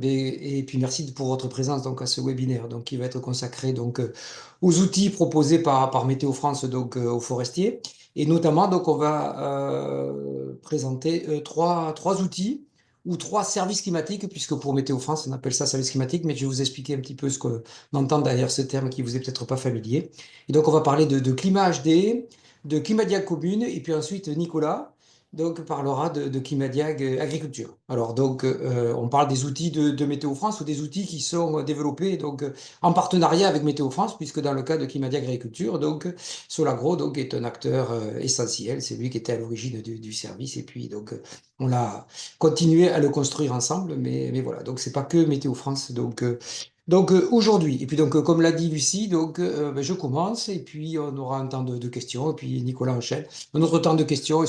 et puis merci pour votre présence donc, à ce webinaire donc, qui va être consacré donc, aux outils proposés par Météo France donc, aux forestiers. Et notamment, donc, on va présenter trois outils ou trois services climatiques, puisque pour Météo France, on appelle ça service climatique, mais je vais vous expliquer un petit peu ce qu'on entend derrière ce terme qui vous est peut-être pas familier. Et donc, on va parler de climat HD, de Climadiag commune, et puis ensuite Nicolas donc, parlera de Climadiag agriculture. Alors, donc, on parle des outils de Météo France ou des outils qui sont développés donc, en partenariat avec Météo France, puisque dans le cas de Climadiag agriculture, donc, Solagro donc, est un acteur essentiel, c'est lui qui était à l'origine du service, et puis donc, on l'a continué à le construire ensemble, mais voilà, donc c'est pas que Météo France, donc aujourd'hui, et puis donc comme l'a dit Lucie, donc ben, je commence et puis on aura un temps de questions et puis Nicolas enchaîne. Un autre temps de questions et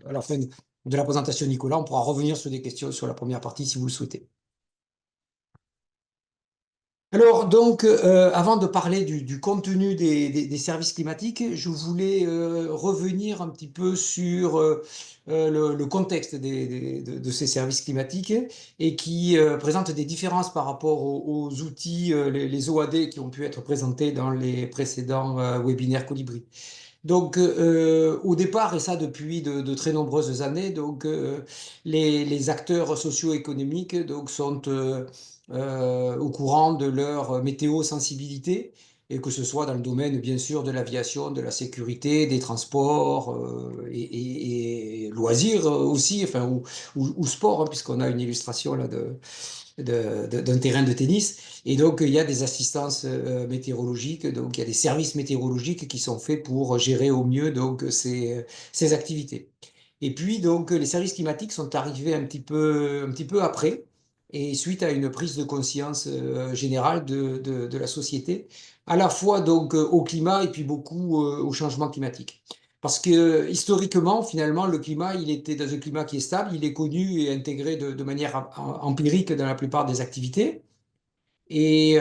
à la fin de la présentation de Nicolas, on pourra revenir sur des questions sur la première partie si vous le souhaitez. Alors, donc, avant de parler du contenu des services climatiques, je voulais revenir un petit peu sur le contexte de ces services climatiques et qui présente des différences par rapport aux outils, les OAD qui ont pu être présentés dans les précédents webinaires Colibri. Donc, au départ, et ça depuis de très nombreuses années, donc, les acteurs socio-économiques donc, sont au courant de leur météo-sensibilité, et que ce soit dans le domaine, bien sûr, de l'aviation, de la sécurité, des transports et loisirs aussi, enfin, ou sport, hein, puisqu'on a une illustration là d'un terrain de tennis. Et donc, il y a des assistances météorologiques, donc il y a des services météorologiques qui sont faits pour gérer au mieux donc, ces activités. Et puis, donc, les services climatiques sont arrivés un petit peu après, et suite à une prise de conscience générale de la société, à la fois donc, au climat et puis beaucoup au changement climatique. Parce que historiquement, finalement, le climat, il était dans un climat qui est stable, il est connu et intégré de manière empirique dans la plupart des activités. Et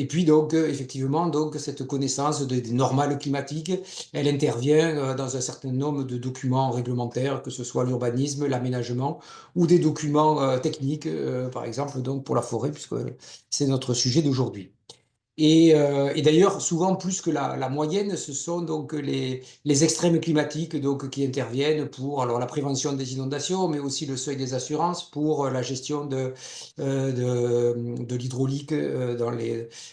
puis donc, effectivement, donc, cette connaissance des normales climatiques, elle intervient dans un certain nombre de documents réglementaires, que ce soit l'urbanisme, l'aménagement ou des documents techniques, par exemple, donc, pour la forêt, puisque c'est notre sujet d'aujourd'hui. Et d'ailleurs, souvent plus que la moyenne, ce sont donc les extrêmes climatiques donc, qui interviennent pour alors, la prévention des inondations, mais aussi le seuil des assurances pour la gestion de l'hydraulique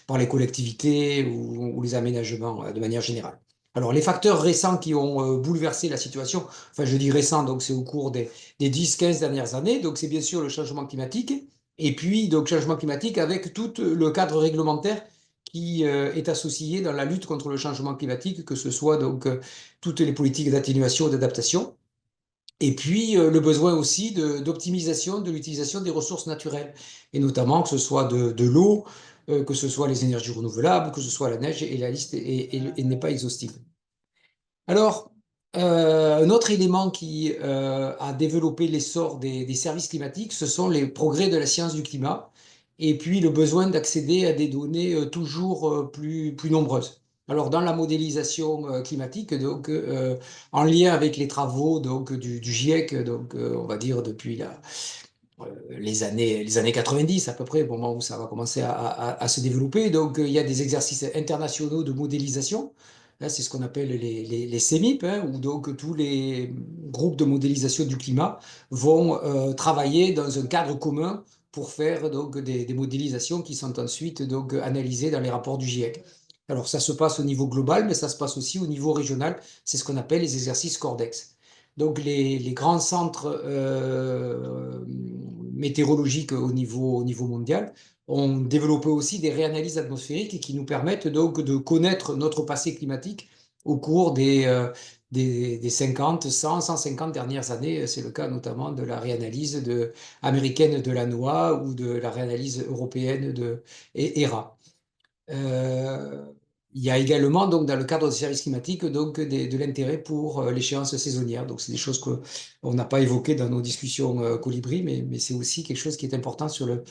par les collectivités ou les aménagements de manière générale. Alors, les facteurs récents qui ont bouleversé la situation, enfin je dis récents, donc c'est au cours des 10-15 dernières années, donc c'est bien sûr le changement climatique, et puis donc changement climatique avec tout le cadre réglementaire qui est associé dans la lutte contre le changement climatique, que ce soit donc toutes les politiques d'atténuation et d'adaptation, et puis le besoin aussi d'optimisation de l'utilisation des ressources naturelles, et notamment que ce soit de l'eau, que ce soit les énergies renouvelables, que ce soit la neige, et la liste n'est pas exhaustive. Alors, un autre élément qui a développé l'essor des services climatiques, ce sont les progrès de la science du climat et puis le besoin d'accéder à des données toujours plus nombreuses. Alors, dans la modélisation climatique, donc, en lien avec les travaux donc, du GIEC, donc, on va dire depuis les années 90 à peu près, au moment où ça va commencer à se développer. Donc, il y a des exercices internationaux de modélisation. Là, c'est ce qu'on appelle les CEMIP, hein, où donc tous les groupes de modélisation du climat vont travailler dans un cadre commun pour faire donc des modélisations qui sont ensuite donc analysées dans les rapports du GIEC. Alors, ça se passe au niveau global, mais ça se passe aussi au niveau régional. C'est ce qu'on appelle les exercices Cordex. Donc, les grands centres météorologiques au niveau mondial ont développé aussi des réanalyses atmosphériques qui nous permettent donc de connaître notre passé climatique au cours des 50, 100, 150 dernières années. C'est le cas notamment de la réanalyse américaine de la NOAA ou de la réanalyse européenne de ERA. Euh, il y a également, donc, dans le cadre des services climatiques, donc, de l'intérêt pour l'échéance saisonnière. Donc, c'est des choses qu'on n'a pas évoquées dans nos discussions Colibri, mais c'est aussi quelque chose qui est important sur le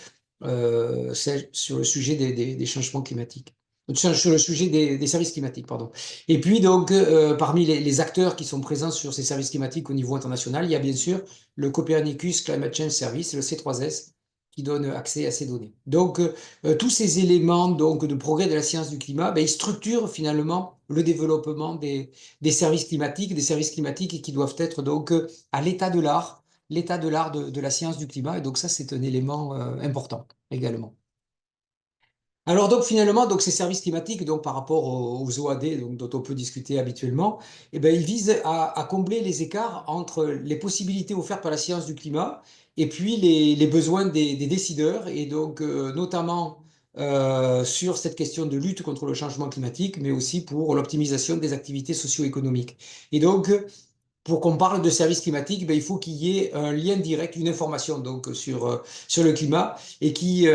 sujet des changements climatiques. Sur le sujet des services climatiques, pardon. Et puis, donc, parmi les acteurs qui sont présents sur ces services climatiques au niveau international, il y a bien sûr le Copernicus Climate Change Service, le C3S, qui donne accès à ces données. Donc, tous ces éléments donc, de progrès de la science du climat, ben, ils structurent finalement le développement des services climatiques qui doivent être donc à l'état de l'art de la science du climat. Et donc ça, c'est un élément important également. Alors donc finalement, donc ces services climatiques, donc par rapport aux OAD donc, dont on peut discuter habituellement, eh ben, ils visent à combler les écarts entre les possibilités offertes par la science du climat et puis les besoins des décideurs, et donc notamment sur cette question de lutte contre le changement climatique, mais aussi pour l'optimisation des activités socio-économiques. Et donc, pour qu'on parle de services climatiques, ben, il faut qu'il y ait un lien direct, une information donc, sur le climat, et qui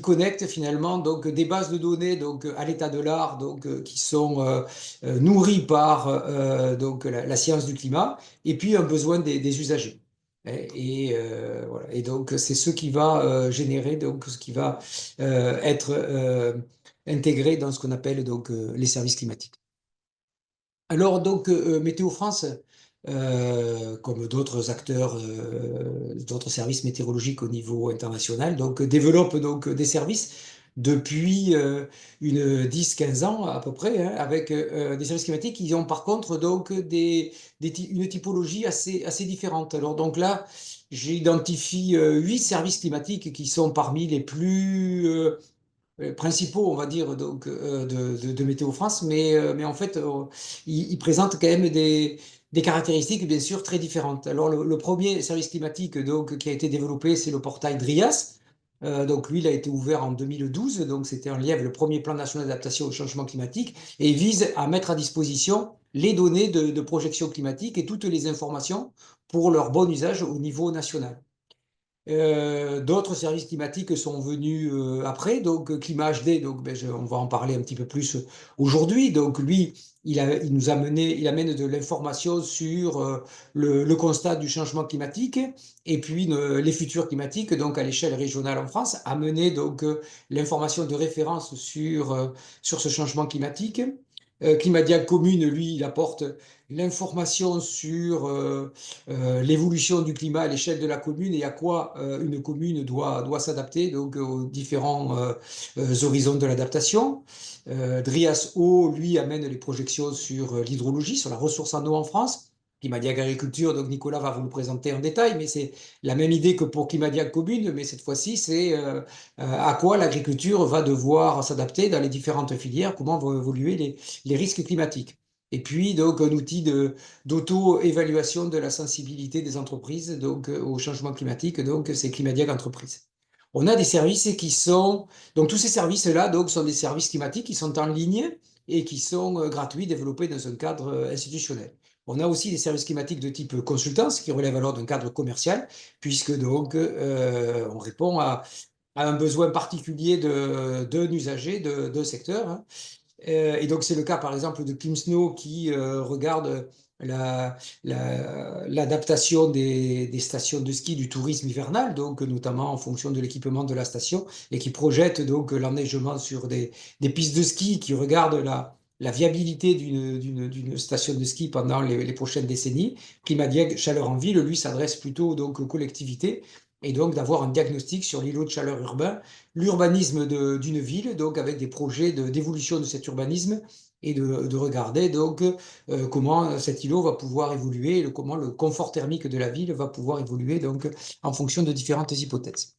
connecte finalement donc, des bases de données donc, à l'état de l'art donc, qui sont nourries par donc, la science du climat, et puis un besoin des usagers. Voilà. Et donc c'est ce qui va générer, donc, ce qui va être intégré dans ce qu'on appelle donc, les services climatiques. Alors, donc, Météo France, comme d'autres acteurs, d'autres services météorologiques au niveau international, donc, développe donc, des services depuis une 10-15 ans à peu près, hein, avec des services climatiques qui ont par contre donc, une typologie assez différente. Alors, donc là, j'identifie 8 services climatiques qui sont parmi les plus principaux, on va dire, donc, de Météo France, mais en fait, ils présentent quand même des caractéristiques, bien sûr, très différentes. Alors, le premier service climatique donc, qui a été développé, c'est le portail DRIAS. Donc, lui, il a été ouvert en 2012, donc c'était en lien avec le premier plan national d'adaptation au changement climatique, et il vise à mettre à disposition les données de projection climatique et toutes les informations pour leur bon usage au niveau national. D'autres services climatiques sont venus après, donc Climat HD, donc on va en parler un petit peu plus aujourd'hui. Donc lui, il nous a mené, il amène de l'information sur le constat du changement climatique et puis les futurs climatiques, donc à l'échelle régionale en France, amener donc l'information de référence sur ce changement climatique. Climadia Commune, lui, il apporte l'information sur l'évolution du climat à l'échelle de la commune et à quoi une commune doit s'adapter donc aux différents horizons de l'adaptation. Drias O, lui, amène les projections sur l'hydrologie, sur la ressource en eau en France. Climadiac Agriculture, donc Nicolas va vous le présenter en détail, mais c'est la même idée que pour Climadiac Commune, mais cette fois-ci, c'est à quoi l'agriculture va devoir s'adapter dans les différentes filières, comment vont évoluer les risques climatiques. Et puis, donc, un outil d'auto-évaluation de la sensibilité des entreprises donc, au changement climatique, donc c'est Climadiac Entreprise. On a des services qui sont, donc tous ces services-là donc, sont des services climatiques qui sont en ligne et qui sont gratuits, développés dans un cadre institutionnel. On a aussi des services climatiques de type consultance qui relèvent alors d'un cadre commercial, puisque donc on répond à un besoin particulier d'un usager, d'un secteur, hein. Et donc, c'est le cas, par exemple, de Climsnow qui regarde l'adaptation des stations de ski du tourisme hivernal, donc notamment en fonction de l'équipement de la station, et qui projette donc l'enneigement sur des pistes de ski, qui regarde la viabilité d'une station de ski pendant les prochaines décennies. Climadiag Chaleur en Ville, lui, s'adresse plutôt donc aux collectivités, et donc d'avoir un diagnostic sur l'îlot de chaleur urbain, l'urbanisme d'une ville, donc avec des projets d'évolution de cet urbanisme et de regarder donc comment cet îlot va pouvoir évoluer, comment le confort thermique de la ville va pouvoir évoluer donc en fonction de différentes hypothèses.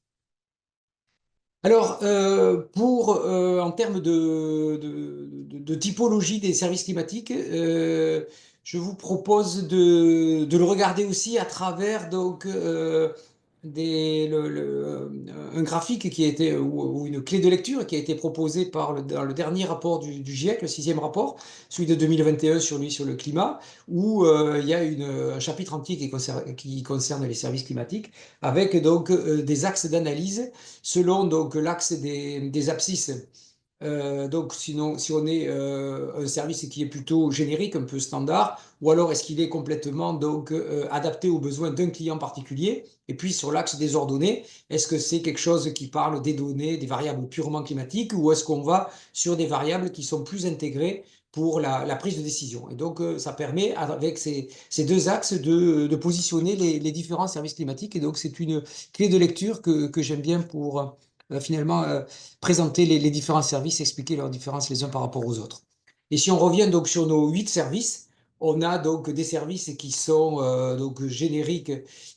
Alors, en termes de typologie des services climatiques, je vous propose de le regarder aussi à travers donc, un graphique qui a été, ou une clé de lecture qui a été proposée dans le dernier rapport du GIEC, le sixième rapport, celui de 2021 sur le climat, où il y a un chapitre entier qui concerne les services climatiques, avec donc des axes d'analyse selon donc l'axe des abscisses. Donc, sinon, si on est un service qui est plutôt générique, un peu standard, ou alors est-ce qu'il est complètement donc adapté aux besoins d'un client particulier? Et puis sur l'axe des ordonnées, est-ce que c'est quelque chose qui parle des données, des variables purement climatiques, ou est-ce qu'on va sur des variables qui sont plus intégrées pour la prise de décision. Et donc, ça permet, avec ces deux axes, de positionner les différents services climatiques. Et donc, c'est une clé de lecture que j'aime bien pour finalement présenter les différents services, expliquer leurs différences les uns par rapport aux autres. Et si on revient donc sur nos 8 services, on a donc des services qui sont donc génériques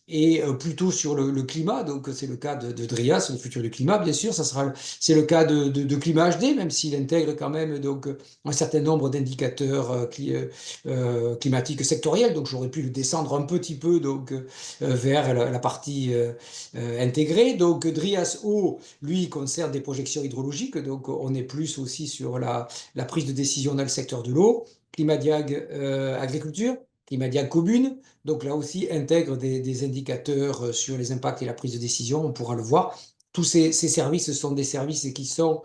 et plutôt sur le climat. Donc c'est le cas de DRIAS, le futur du climat, bien sûr. C'est le cas de Climat HD, même s'il intègre quand même donc un certain nombre d'indicateurs climatiques sectoriels. Donc j'aurais pu le descendre un petit peu donc vers la partie intégrée. Donc DRIAS O, lui, concerne des projections hydrologiques. Donc on est plus aussi sur la prise de décision dans le secteur de l'eau. Climadiag agriculture, Climadiag commune, donc là aussi intègre des indicateurs sur les impacts et la prise de décision, on pourra le voir. Tous ces services sont des services qui sont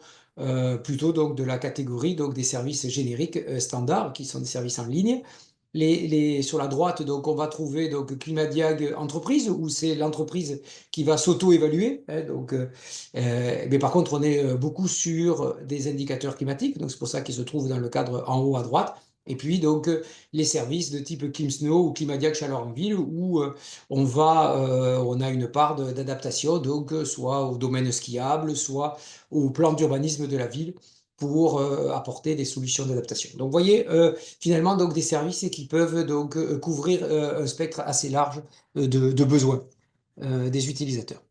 plutôt donc de la catégorie donc des services génériques standards, qui sont des services en ligne. Sur la droite, donc, on va trouver donc Climadiag entreprise, où c'est l'entreprise qui va s'auto-évaluer. Hein, donc, mais par contre, on est beaucoup sur des indicateurs climatiques, donc c'est pour ça qu'ils se trouvent dans le cadre en haut à droite. Et puis, donc, les services de type ClimSnow ou Climadiac Chaleur en ville, où on a une part d'adaptation, donc, soit au domaine skiable, soit au plan d'urbanisme de la ville, pour apporter des solutions d'adaptation. Donc, vous voyez, finalement, donc, des services qui peuvent donc couvrir un spectre assez large de besoins des utilisateurs.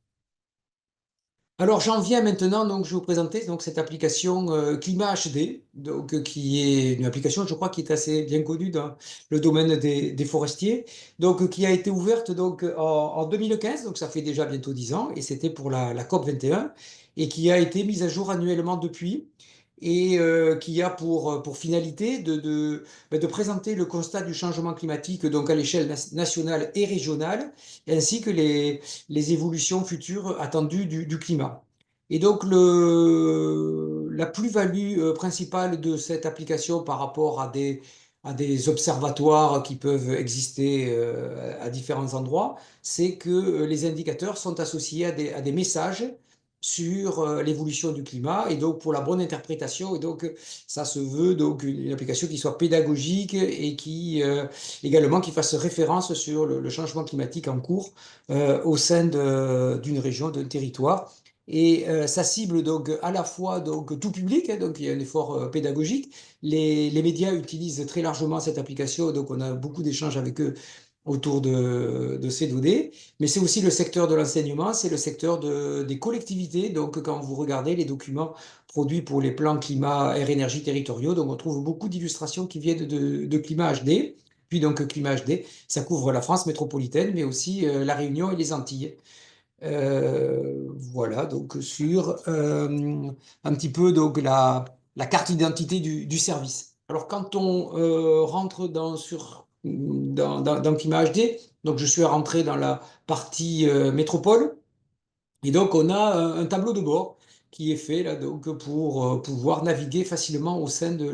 Alors j'en viens maintenant, donc je vais vous présenter donc cette application Climat HD, donc qui est une application, je crois, qui est assez bien connue dans le domaine des forestiers, donc qui a été ouverte donc en 2015, donc ça fait déjà bientôt 10 ans, et c'était pour la COP 21, et qui a été mise à jour annuellement depuis, et qui a pour finalité de présenter le constat du changement climatique donc à l'échelle nationale et régionale, ainsi que les évolutions futures attendues du climat. Et donc, la plus-value principale de cette application par rapport à des observatoires qui peuvent exister à différents endroits, c'est que les indicateurs sont associés à des messages sur l'évolution du climat et donc pour la bonne interprétation. Et donc, ça se veut donc une application qui soit pédagogique et qui également qui fasse référence sur le changement climatique en cours au sein d'une région, d'un territoire. Et ça cible donc à la fois donc tout public, hein, donc il y a un effort pédagogique. Les médias utilisent très largement cette application, donc on a beaucoup d'échanges avec eux autour de ces données, mais c'est aussi le secteur de l'enseignement, c'est le secteur des collectivités. Donc quand vous regardez les documents produits pour les plans climat, air, énergie territoriaux, donc on trouve beaucoup d'illustrations qui viennent de Climat HD. Puis donc Climat HD, ça couvre la France métropolitaine, mais aussi la Réunion et les Antilles. Voilà, donc sur un petit peu donc la carte d'identité du service. Alors quand on rentre dans Climat HD, donc je suis rentré dans la partie métropole, et donc, on a un tableau de bord qui est fait là, donc, pour pouvoir naviguer facilement au sein de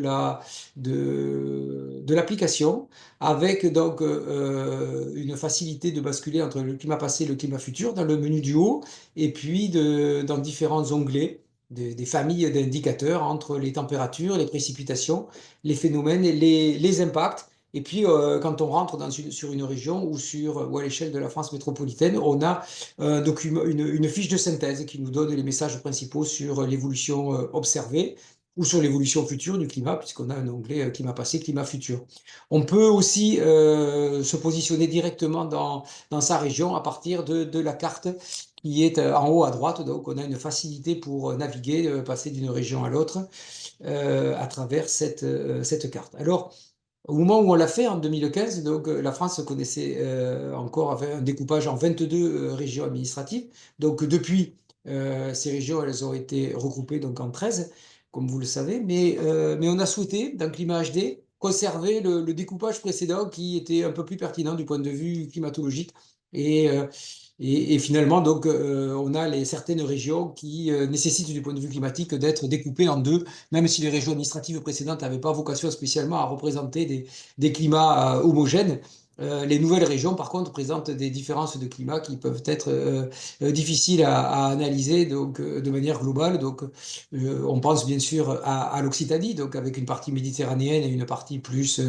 l'application, avec donc une facilité de basculer entre le climat passé et le climat futur dans le menu du haut, et puis dans différents onglets, des familles d'indicateurs entre les températures, les précipitations, les phénomènes et les impacts. Et puis, quand on rentre sur une région ou à l'échelle de la France métropolitaine, on a document, une fiche de synthèse qui nous donne les messages principaux sur l'évolution observée ou sur l'évolution future du climat, puisqu'on a un onglet climat passé, climat futur. On peut aussi se positionner directement dans sa région à partir de la carte qui est en haut à droite. Donc, on a une facilité pour naviguer, passer d'une région à l'autre à travers cette carte. Alors, au moment où on l'a fait, en 2015, donc, la France connaissait encore avait un découpage en 22 régions administratives. Donc depuis, ces régions, elles ont été regroupées donc, en 13, comme vous le savez. Mais on a souhaité, dans Climat HD, conserver le découpage précédent qui était un peu plus pertinent du point de vue climatologique. Et, euh, et finalement, donc, on a certaines régions qui nécessitent du point de vue climatique d'être découpées en deux, même si les régions administratives précédentes n'avaient pas vocation spécialement à représenter des climats homogènes. Les nouvelles régions, par contre, présentent des différences de climat qui peuvent être difficiles à analyser donc, de manière globale. Donc, on pense bien sûr à l'Occitanie, donc avec une partie méditerranéenne et une partie plus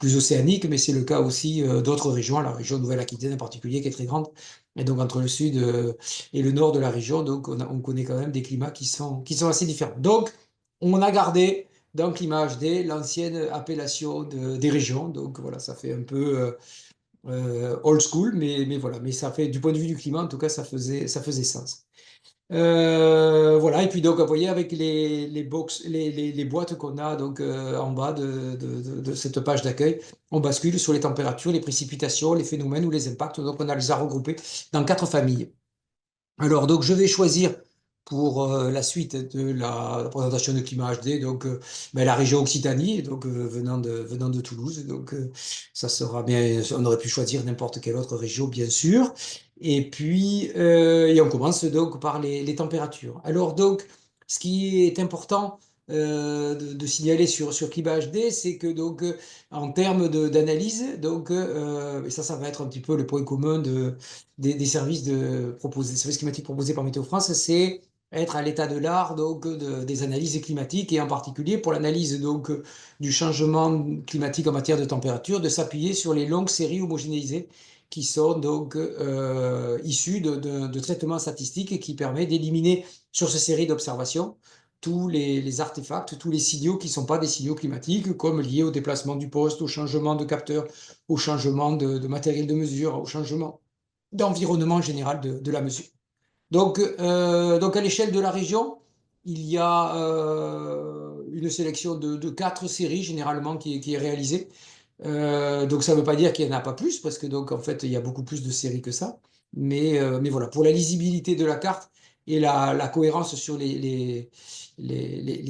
océanique, mais c'est le cas aussi d'autres régions, la région Nouvelle-Aquitaine en particulier, qui est très grande. Et donc, entre le sud et le nord de la région, donc, on connaît quand même des climats qui sont assez différents. Donc, on a gardé dans le climat HD l'ancienne appellation des régions. Donc, voilà, ça fait un peu old school, mais voilà, mais ça fait, du point de vue du climat, en tout cas, ça faisait sens. Voilà, et puis donc, vous voyez, avec les boîtes qu'on a donc, en bas de cette page d'accueil, on bascule sur les températures, les précipitations, les phénomènes ou les impacts. Donc, on a les a regroupés dans 4 familles. Alors, donc, je vais choisir pour la suite de la présentation de Climat HD, donc ben, la région Occitanie, donc venant de Toulouse. Donc, ça sera bien. On aurait pu choisir n'importe quelle autre région, bien sûr. Et on commence donc par les températures. Alors, donc, ce qui est important de signaler sur Climat HD, c'est que donc, en termes d'analyse, donc, et ça va être un petit peu le point commun des services climatiques proposés par Météo France, c'est être à l'état de l'art donc des analyses climatiques et en particulier pour l'analyse donc du changement climatique en matière de température, de s'appuyer sur les longues séries homogénéisées qui sont donc issues de traitements statistiques et qui permet d'éliminer sur ces séries d'observations tous les artefacts, tous les signaux qui ne sont pas des signaux climatiques, comme liés au déplacement du poste, au changement de capteur, au changement de matériel de mesure, au changement d'environnement général de la mesure. Donc à l'échelle de la région, il y a une sélection de 4 séries généralement qui est réalisée. Donc ça ne veut pas dire qu'il n'y en a pas plus, parce que donc en fait il y a beaucoup plus de séries que ça. Mais voilà, pour la lisibilité de la carte et la cohérence sur les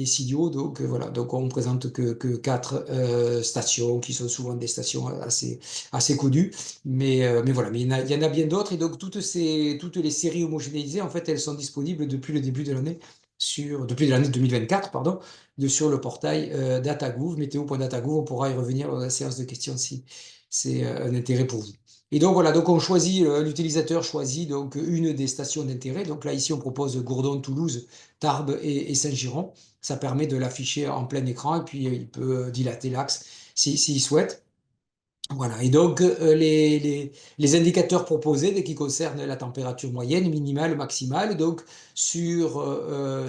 signaux, donc voilà, donc on ne présente que 4 stations qui sont souvent des stations assez connues. Mais voilà, mais il y en a bien d'autres. Et donc toutes les séries homogénéisées, en fait, elles sont disponibles depuis le début de l'année, depuis l'année 2024, pardon, sur le portail DataGouv, météo.datagouv. On pourra y revenir dans la séance de questions si c'est un intérêt pour vous. Et donc voilà, donc l'utilisateur choisit donc une des stations d'intérêt. Donc là, ici, on propose Gourdon, Toulouse, Tarbes et Saint-Girons. Ça permet de l'afficher en plein écran et puis il peut dilater l'axe s'il souhaite. Voilà, et donc les indicateurs proposés qui concernent la température moyenne, minimale, maximale, donc sur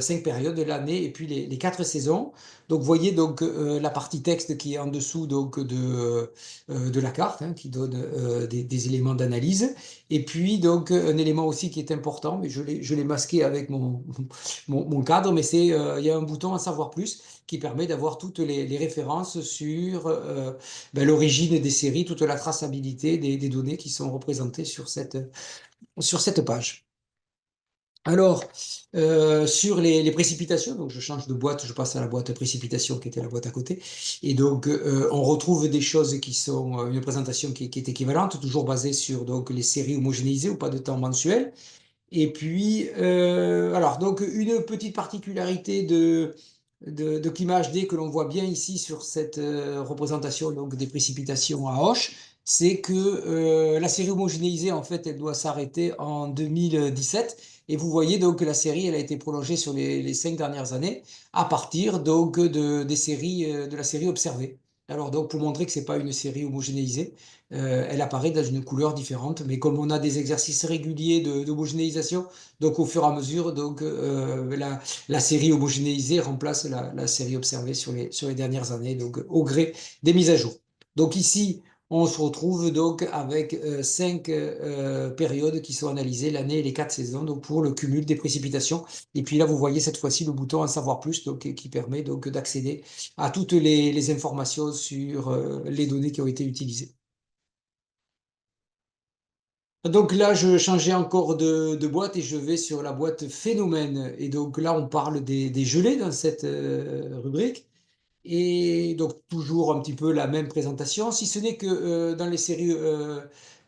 5 périodes de l'année et puis les 4 saisons. Donc vous voyez donc la partie texte qui est en dessous donc de la carte, hein, qui donne des éléments d'analyse. Et puis donc un élément aussi qui est important, mais je l'ai masqué avec mon cadre, mais il y a un bouton en savoir plus qui permet d'avoir toutes les références sur ben, l'origine des séries, toute la traçabilité des données qui sont représentées sur cette page. Alors, sur les précipitations, donc je change de boîte, je passe à la boîte précipitation qui était la boîte à côté. Et donc, on retrouve des choses qui sont une présentation qui est équivalente, toujours basée sur donc, les séries homogénéisées ou pas de temps mensuel. Et puis, alors, donc, une petite particularité de climat HD que l'on voit bien ici sur cette représentation donc, des précipitations à Auch, c'est que la série homogénéisée, en fait, elle doit s'arrêter en 2017. Et vous voyez donc que la série, elle a été prolongée sur les 5 dernières années à partir donc des séries, de la série observée. Alors donc pour montrer que c'est pas une série homogénéisée, elle apparaît dans une couleur différente, mais comme on a des exercices réguliers d'homogénéisation, donc au fur et à mesure, donc la série homogénéisée remplace la série observée sur les dernières années, donc au gré des mises à jour. Donc ici, on se retrouve donc avec 5 périodes qui sont analysées, l'année et les 4 saisons, donc pour le cumul des précipitations. Et puis là, vous voyez cette fois-ci le bouton en savoir plus, donc qui permet donc d'accéder à toutes les informations sur les données qui ont été utilisées. Donc là, je changeais encore de boîte et je vais sur la boîte phénomène. Et donc là, on parle des gelées dans cette rubrique. Et donc toujours un petit peu la même présentation, si ce n'est que dans les séries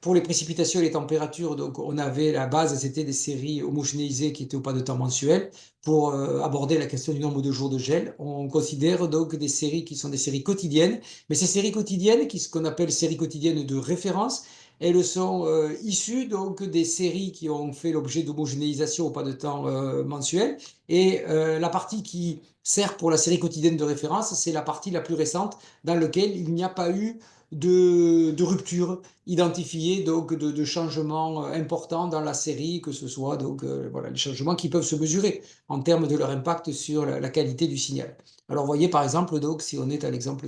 Pour les précipitations et les températures, donc on avait la base, c'était des séries homogénéisées qui étaient au pas de temps mensuel. Pour aborder la question du nombre de jours de gel, on considère donc des séries qui sont des séries quotidiennes. Mais ces séries quotidiennes, qui ce qu'on appelle séries quotidiennes de référence, elles sont issues donc des séries qui ont fait l'objet d'homogénéisation au pas de temps mensuel. Et la partie qui sert pour la série quotidienne de référence, c'est la partie la plus récente dans laquelle il n'y a pas eu de rupture identifiée, donc de changements importants dans la série, que ce soit donc voilà, les changements qui peuvent se mesurer en termes de leur impact sur la qualité du signal. Alors, vous voyez, par exemple, donc, si on est à l'exemple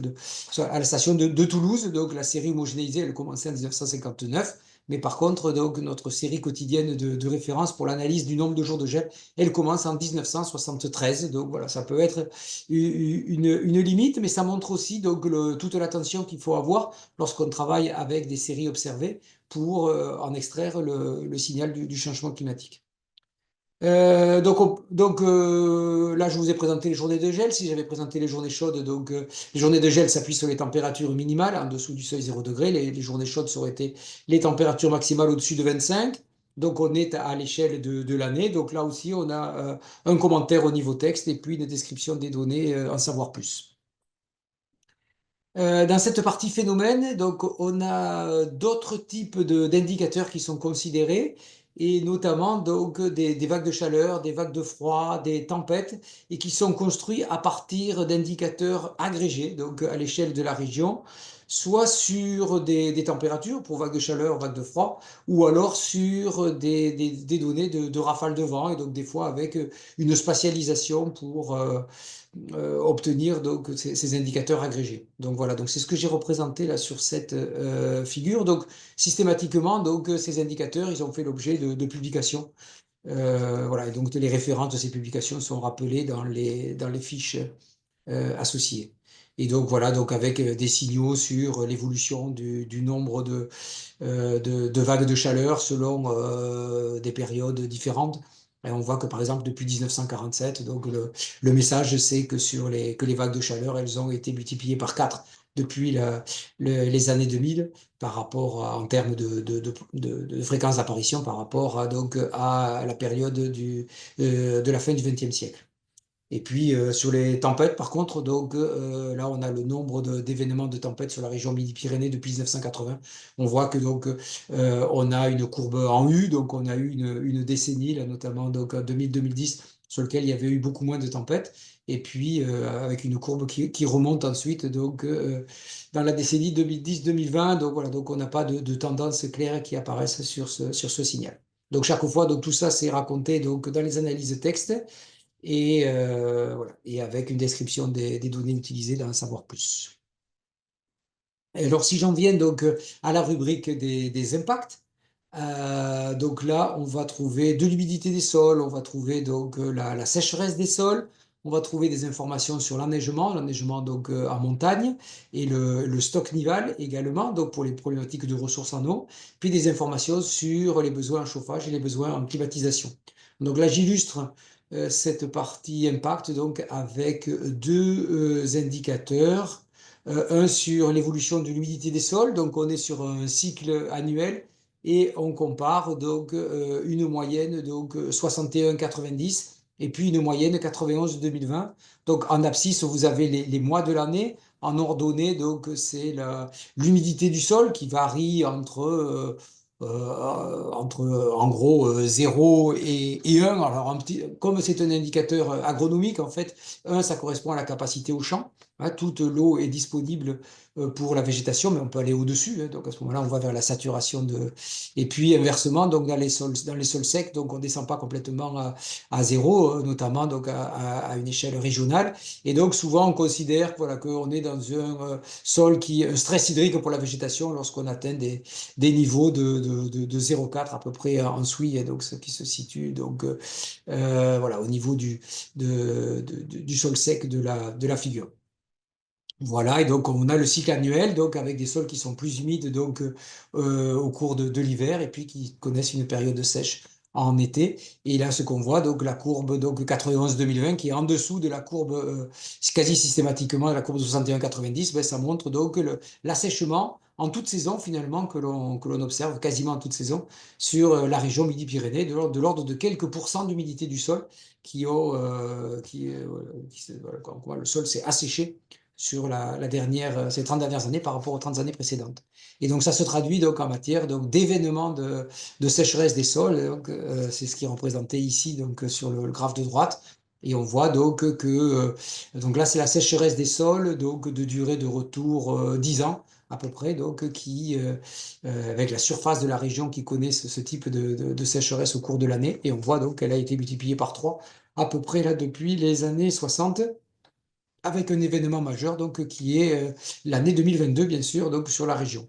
à la station de Toulouse, donc la série homogénéisée, elle commençait en 1959, mais par contre, donc, notre série quotidienne de référence pour l'analyse du nombre de jours de gel, elle commence en 1973. Donc voilà, ça peut être une limite, mais ça montre aussi donc, toute l'attention qu'il faut avoir lorsqu'on travaille avec des séries observées pour en extraire le signal du changement climatique. Là, je vous ai présenté les journées de gel. Si j'avais présenté les journées chaudes, donc les journées de gel s'appuient sur les températures minimales en dessous du seuil 0 degré. Les journées chaudes, ça aurait été les températures maximales au-dessus de 25. Donc on est à l'échelle de l'année. Donc là aussi, on a un commentaire au niveau texte et puis une description des données, en savoir plus. Dans cette partie phénomène, donc, on a d'autres types d'indicateurs qui sont considérés, et notamment donc, des vagues de chaleur, des vagues de froid, des tempêtes, et qui sont construits à partir d'indicateurs agrégés, donc à l'échelle de la région, soit sur des températures pour vagues de chaleur, vagues de froid, ou alors sur des données de rafales de vent, et donc des fois avec une spatialisation pour obtenir donc ces indicateurs agrégés. Donc voilà, donc c'est ce que j'ai représenté là sur cette figure. Donc systématiquement, donc ces indicateurs, ils ont fait l'objet de publications. Voilà, et donc les références de ces publications sont rappelées dans les fiches associées. Et donc voilà, donc avec des signaux sur l'évolution du nombre de vagues de chaleur selon des périodes différentes. Et on voit que par exemple depuis 1947, donc le message c'est que que les vagues de chaleur, elles ont été multipliées par 4 depuis les années 2000 par rapport en termes de fréquence d'apparition par rapport donc, à la période de la fin du XXe siècle. Et puis sur les tempêtes, par contre, donc là on a le nombre d'événements de tempêtes sur la région Midi-Pyrénées depuis 1980. On voit que donc on a une courbe en U, donc on a eu une décennie, là, notamment donc 2000-2010, sur lequel il y avait eu beaucoup moins de tempêtes. Et puis avec une courbe qui remonte ensuite donc dans la décennie 2010-2020. Donc voilà, donc on n'a pas de tendance claire qui apparaissent sur ce signal. Donc chaque fois, donc tout ça c'est raconté donc dans les analyses texte et, voilà, et avec une description des données utilisées dans un savoir plus. Et alors, si j'en viens donc à la rubrique des impacts, donc là, on va trouver de l'humidité des sols, on va trouver donc la sécheresse des sols, on va trouver des informations sur l'enneigement donc en montagne et le stock nival également, donc pour les problématiques de ressources en eau, puis des informations sur les besoins en chauffage et les besoins en climatisation. Donc là, j'illustre cette partie impact donc avec deux indicateurs, un sur l'évolution de l'humidité des sols, donc on est sur un cycle annuel et on compare donc une moyenne donc 61-90 et puis une moyenne 91-2020. Donc en abscisse, vous avez les mois de l'année. En ordonnée, donc c'est l'humidité du sol qui varie entre en gros 0 et 1. Alors, comme c'est un indicateur agronomique, en fait, 1, ça correspond à la capacité au champ. Hein, toute l'eau est disponible pour la végétation, mais on peut aller au-dessus. Hein, donc à ce moment-là, on va vers la saturation de. Et puis inversement, donc dans les sols secs, donc on ne descend pas complètement à 0, notamment donc à une échelle régionale. Et donc souvent, on considère voilà, qu'on est dans un sol un stress hydrique pour la végétation lorsqu'on atteint des niveaux de 0,4 à peu près en Suisse, donc ce qui se situe donc, voilà, au niveau du sol sec de la figure. Voilà, et donc on a le cycle annuel, donc avec des sols qui sont plus humides donc, au cours de l'hiver et puis qui connaissent une période sèche en été. Et là, ce qu'on voit, donc la courbe donc 91-2020 qui est en dessous de la courbe, quasi systématiquement de la courbe 61-90, ben, ça montre donc l'assèchement en toute saison finalement que l'on observe quasiment en toute saison sur la région Midi-Pyrénées, de l'ordre de quelques pourcents d'humidité du sol voilà, comme quoi le sol s'est asséché sur ces 30 dernières années par rapport aux 30 années précédentes. Et donc ça se traduit donc en matière donc, d'événements de sécheresse des sols. Donc, c'est ce qui est représenté ici donc, sur le graphe de droite. Et on voit donc que donc là, c'est la sécheresse des sols, donc de durée de retour 10 ans à peu près, donc avec la surface de la région qui connaît ce type de sécheresse au cours de l'année. Et on voit donc qu'elle a été multipliée par 3 à peu près là depuis les années 60, avec un événement majeur donc qui est l'année 2022, bien sûr, donc sur la région.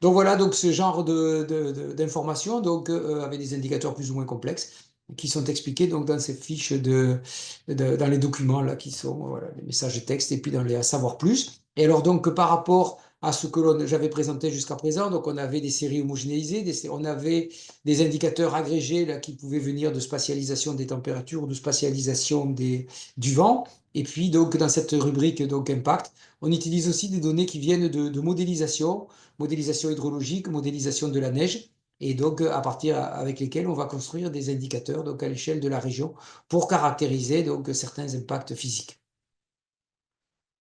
Donc voilà, donc ce genre d'informations, donc avec des indicateurs plus ou moins complexes, qui sont expliqués donc dans ces fiches dans les documents là, qui sont voilà, les messages de texte et puis dans les à savoir plus. Et alors donc par rapport à ce que j'avais présenté jusqu'à présent, donc on avait des séries homogénéisées, on avait des indicateurs agrégés là, qui pouvaient venir de spatialisation des températures ou de spatialisation du vent. Et puis donc dans cette rubrique donc impact, on utilise aussi des données qui viennent de modélisation hydrologique, modélisation de la neige, et donc à partir avec lesquels on va construire des indicateurs donc à l'échelle de la région pour caractériser donc certains impacts physiques.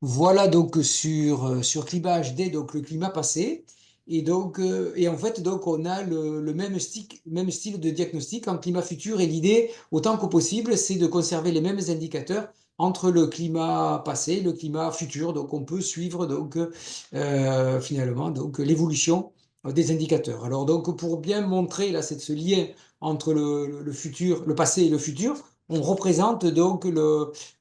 Voilà donc sur Climat HD, donc le climat passé. Et en fait, donc, on a le même style de diagnostic en climat futur. Et l'idée, autant que possible, c'est de conserver les mêmes indicateurs entre le climat passé et le climat futur. Donc, on peut suivre donc, finalement donc, l'évolution des indicateurs. Alors, donc, pour bien montrer là, ce lien entre le futur, le passé et le futur, on représente donc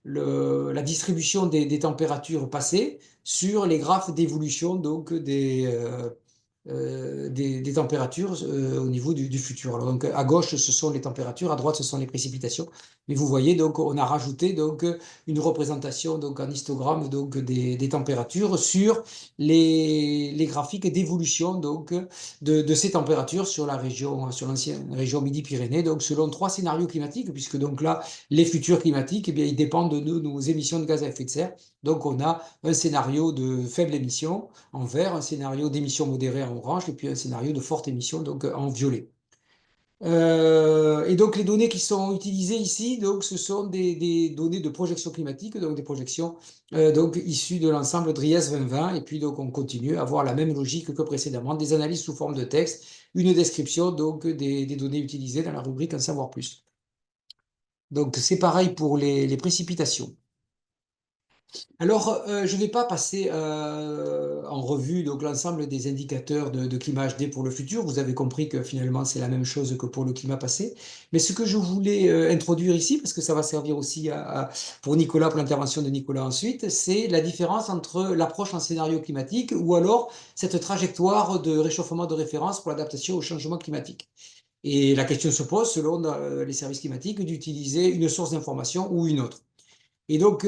la distribution des températures passées sur les graphes d'évolution donc des températures au niveau du futur. Alors, donc, à gauche, ce sont les températures, à droite, ce sont les précipitations. Mais vous voyez, donc, on a rajouté donc, une représentation donc, en histogramme donc, des températures sur les graphiques d'évolution donc, de ces températures sur sur l'ancienne région Midi-Pyrénées, donc selon 3 scénarios climatiques, puisque donc là, les futurs climatiques, eh bien, ils dépendent de nos émissions de gaz à effet de serre. Donc, on a un scénario de faible émission en vert, un scénario d'émission modérée en orange, et puis un scénario de forte émission donc en violet. Et donc les données qui sont utilisées ici, donc ce sont des données de projection climatique, donc des projections donc issues de l'ensemble DRIES 2020. Et puis donc on continue à avoir la même logique que précédemment, des analyses sous forme de texte, une description donc des données utilisées dans la rubrique en savoir plus. Donc c'est pareil pour les précipitations. Alors, je ne vais pas passer en revue donc l'ensemble des indicateurs de climat HD pour le futur. Vous avez compris que finalement, c'est la même chose que pour le climat passé. Mais ce que je voulais introduire ici, parce que ça va servir aussi pour Nicolas, pour l'intervention de Nicolas ensuite, c'est la différence entre l'approche en scénario climatique ou alors cette trajectoire de réchauffement de référence pour l'adaptation au changement climatique. Et la question se pose, selon les services climatiques, d'utiliser une source d'information ou une autre. Et donc,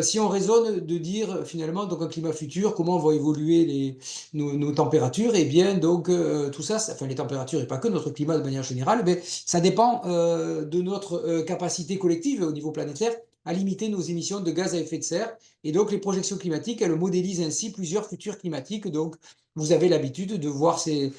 si on raisonne de dire finalement, donc un climat futur, comment vont évoluer nos températures, eh bien, donc tout ça, enfin les températures et pas que notre climat de manière générale, mais ça dépend de notre capacité collective au niveau planétaire à limiter nos émissions de gaz à effet de serre. Et donc, les projections climatiques, elles modélisent ainsi plusieurs futurs climatiques. Donc, vous avez l'habitude de voir ces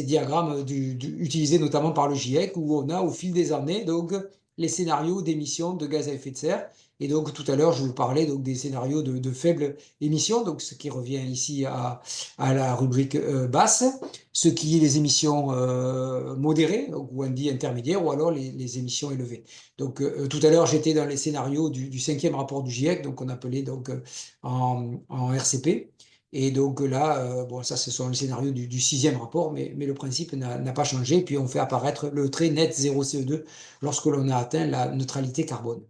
diagrammes utilisés notamment par le GIEC, où on a au fil des années donc les scénarios d'émissions de gaz à effet de serre. Et donc, tout à l'heure, je vous parlais donc, des scénarios de faible émission, donc ce qui revient ici à la rubrique basse, ce qui est les émissions modérées, donc, ou on dit intermédiaires, ou alors les émissions élevées. Donc, tout à l'heure, j'étais dans les scénarios du 5e rapport du GIEC, donc on appelait donc, en RCP. Et donc là, bon, ça, ce sont les scénarios du 6e rapport, mais le principe n'a pas changé. Puis on fait apparaître le trait net 0 CO2 lorsque l'on a atteint la neutralité carbone.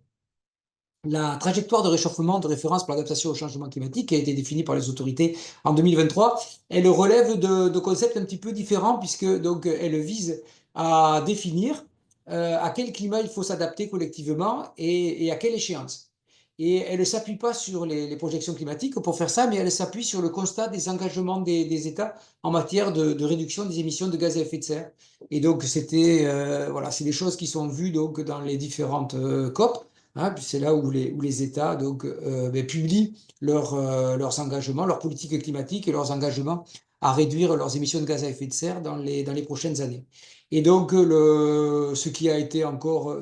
La trajectoire de réchauffement de référence pour l'adaptation au changement climatique, qui a été définie par les autorités en 2023, elle relève de concepts un petit peu différents, puisque donc, elle vise à définir à quel climat il faut s'adapter collectivement et à quelle échéance. Et elle ne s'appuie pas sur les projections climatiques pour faire ça, mais elle s'appuie sur le constat des engagements des États en matière de réduction des émissions de gaz à effet de serre. Et donc, voilà, c'est des choses qui sont vues donc, dans les différentes COP. Hein, c'est là où les États donc, publient leurs engagements, leurs politiques climatiques et leurs engagements à réduire leurs émissions de gaz à effet de serre dans les prochaines années. Et donc, ce qui a été encore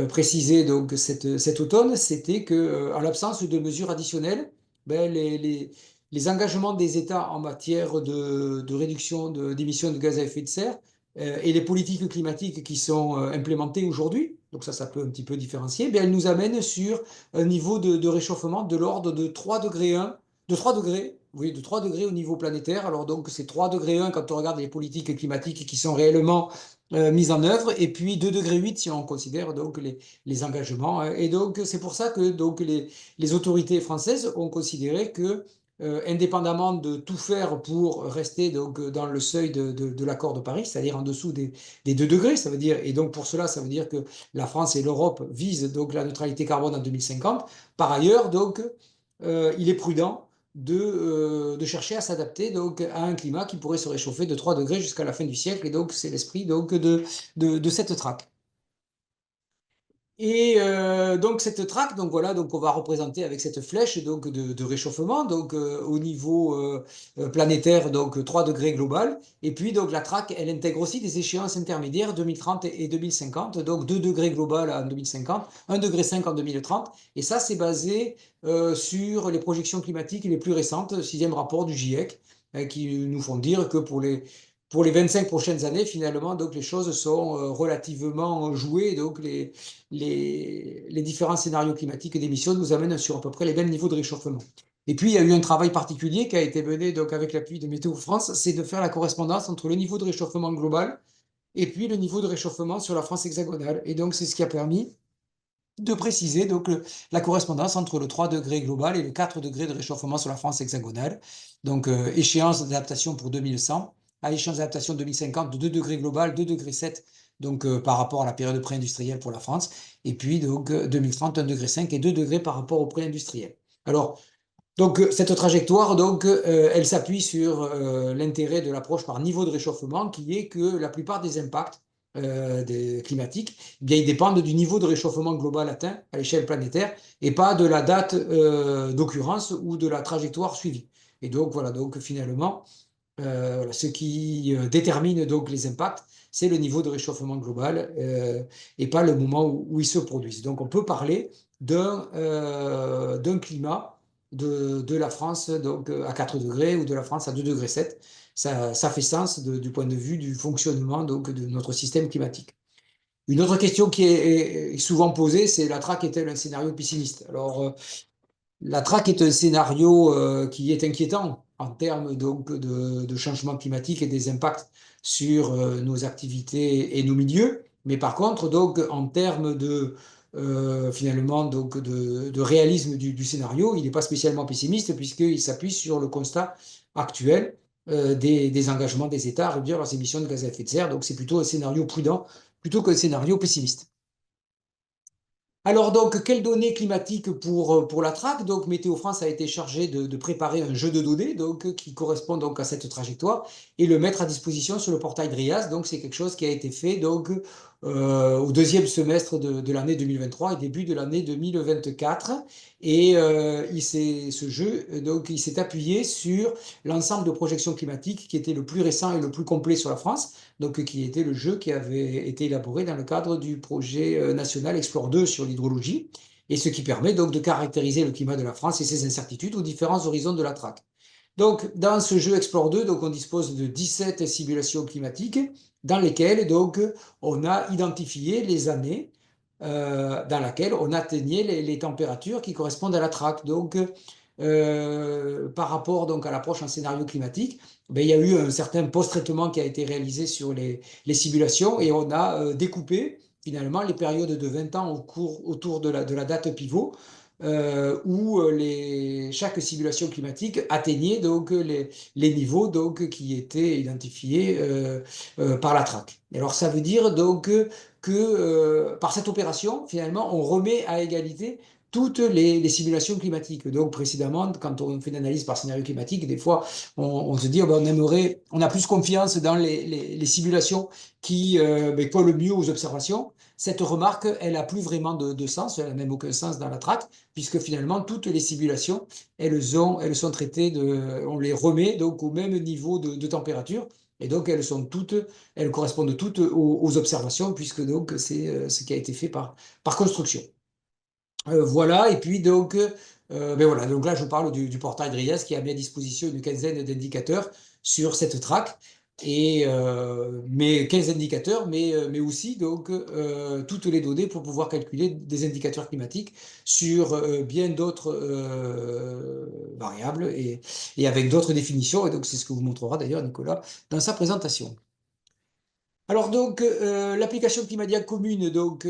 précisé cet automne, c'était que, en l'absence de mesures additionnelles, ben, les engagements des États en matière de réduction d'émissions de gaz à effet de serre et les politiques climatiques qui sont implémentées aujourd'hui, donc ça peut un petit peu différencier, bien, elles nous amènent sur un niveau de réchauffement de l'ordre de 3 degrés 1, de 3 degrés, oui, de 3 degrés au niveau planétaire. Alors donc c'est 3 degrés 1 quand on regarde les politiques climatiques qui sont réellement mises en œuvre, et puis 2 degrés 8 si on considère donc les engagements. Et donc c'est pour ça que donc les autorités françaises ont considéré que indépendamment de tout faire pour rester donc dans le seuil de l'accord de Paris, c'est-à-dire en dessous des 2 degrés, ça veut dire, et donc pour cela, ça veut dire que la France et l'Europe visent donc la neutralité carbone en 2050. Par ailleurs, donc, il est prudent de chercher à s'adapter donc à un climat qui pourrait se réchauffer de 3 degrés jusqu'à la fin du siècle, et donc c'est l'esprit donc de cette traque. Et donc cette traque, donc voilà, donc on va représenter avec cette flèche donc de réchauffement, donc au niveau planétaire, donc 3 degrés global. Et puis donc la traque, elle intègre aussi des échéances intermédiaires 2030 et 2050, donc 2 degrés global en 2050, 1,5 degré en 2030. Et ça, c'est basé sur les projections climatiques les plus récentes, sixième rapport du GIEC, qui nous font dire que pour les 25 prochaines années, finalement, donc les choses sont relativement jouées. Donc les différents scénarios climatiques d'émissions nous amènent sur à peu près les mêmes niveaux de réchauffement. Et puis, il y a eu un travail particulier qui a été mené donc, avec l'appui de Météo France, c'est de faire la correspondance entre le niveau de réchauffement global et puis le niveau de réchauffement sur la France hexagonale. Et donc, c'est ce qui a permis de préciser donc, la correspondance entre le 3 degrés global et le 4 degrés de réchauffement sur la France hexagonale. Donc, échéance d'adaptation pour 2100, à échéance d'adaptation 2050 de 2 degrés global, 2 degrés 7 donc, par rapport à la période pré-industrielle pour la France, et puis donc 2030, 1 degré 5 et 2 degrés par rapport au pré-industriel. Alors, donc, cette trajectoire, donc, elle s'appuie sur l'intérêt de l'approche par niveau de réchauffement, qui est que la plupart des impacts climatiques, eh bien, ils dépendent du niveau de réchauffement global atteint à l'échelle planétaire et pas de la date d'occurrence ou de la trajectoire suivie. Et donc, voilà, donc finalement, voilà, ce qui détermine donc les impacts, c'est le niveau de réchauffement global et pas le moment où ils se produisent. Donc, on peut parler d'un climat de la France donc, à 4 degrés ou de la France à 2 degrés 7. Ça fait sens du point de vue du fonctionnement donc, de notre système climatique. Une autre question qui est souvent posée, c'est la traque est-elle un scénario pessimiste? Alors, la traque est un scénario qui est inquiétant en termes donc, de changement climatique et des impacts sur nos activités et nos milieux. Mais par contre, donc, en termes finalement, donc, de réalisme du scénario, il n'est pas spécialement pessimiste puisqu'il s'appuie sur le constat actuel des engagements des États à réduire leurs émissions de gaz à effet de serre. Donc, c'est plutôt un scénario prudent plutôt qu'un scénario pessimiste. Alors donc, quelles données climatiques pour la traque? Donc, Météo France a été chargé de préparer un jeu de données donc, qui correspond donc à cette trajectoire et le mettre à disposition sur le portail DRIAS. Donc, c'est quelque chose qui a été fait donc, au deuxième semestre de l'année 2023 et début de l'année 2024. Et ce jeu, donc, il s'est appuyé sur l'ensemble de projections climatiques qui était le plus récent et le plus complet sur la France, donc qui était le jeu qui avait été élaboré dans le cadre du projet national Explore 2 sur l'hydrologie, et ce qui permet donc de caractériser le climat de la France et ses incertitudes aux différents horizons de la traque. Donc, dans ce jeu Explore 2, donc, on dispose de 17 simulations climatiques dans lesquelles donc, on a identifié les années dans lesquelles on atteignait les températures qui correspondent à la traque. Donc, par rapport donc, à l'approche en scénario climatique, ben, il y a eu un certain post-traitement qui a été réalisé sur les simulations et on a découpé finalement les périodes de 20 ans autour de la date pivot où chaque simulation climatique atteignait donc les niveaux donc, qui étaient identifiés par la traque. Alors ça veut dire donc que par cette opération, finalement, on remet à égalité toutes les simulations climatiques. Donc, précédemment, quand on fait une analyse par scénario climatique, des fois, on se dit, oh ben, on a plus confiance dans les simulations qui ben, collent mieux aux observations. Cette remarque, elle n'a plus vraiment de sens, elle n'a même aucun sens dans la traque, puisque finalement, toutes les simulations, elles sont traitées, on les remet donc au même niveau de température. Et donc, elles correspondent toutes aux observations, puisque donc c'est ce qui a été fait par construction. Voilà, et puis donc, ben voilà, donc là je parle du portail Drias qui a mis à disposition une quinzaine d'indicateurs sur cette track, mais 15 indicateurs, mais aussi donc toutes les données pour pouvoir calculer des indicateurs climatiques sur bien d'autres variables et avec d'autres définitions, et donc c'est ce que vous montrera d'ailleurs Nicolas dans sa présentation. Alors donc l'application Climadia commune donc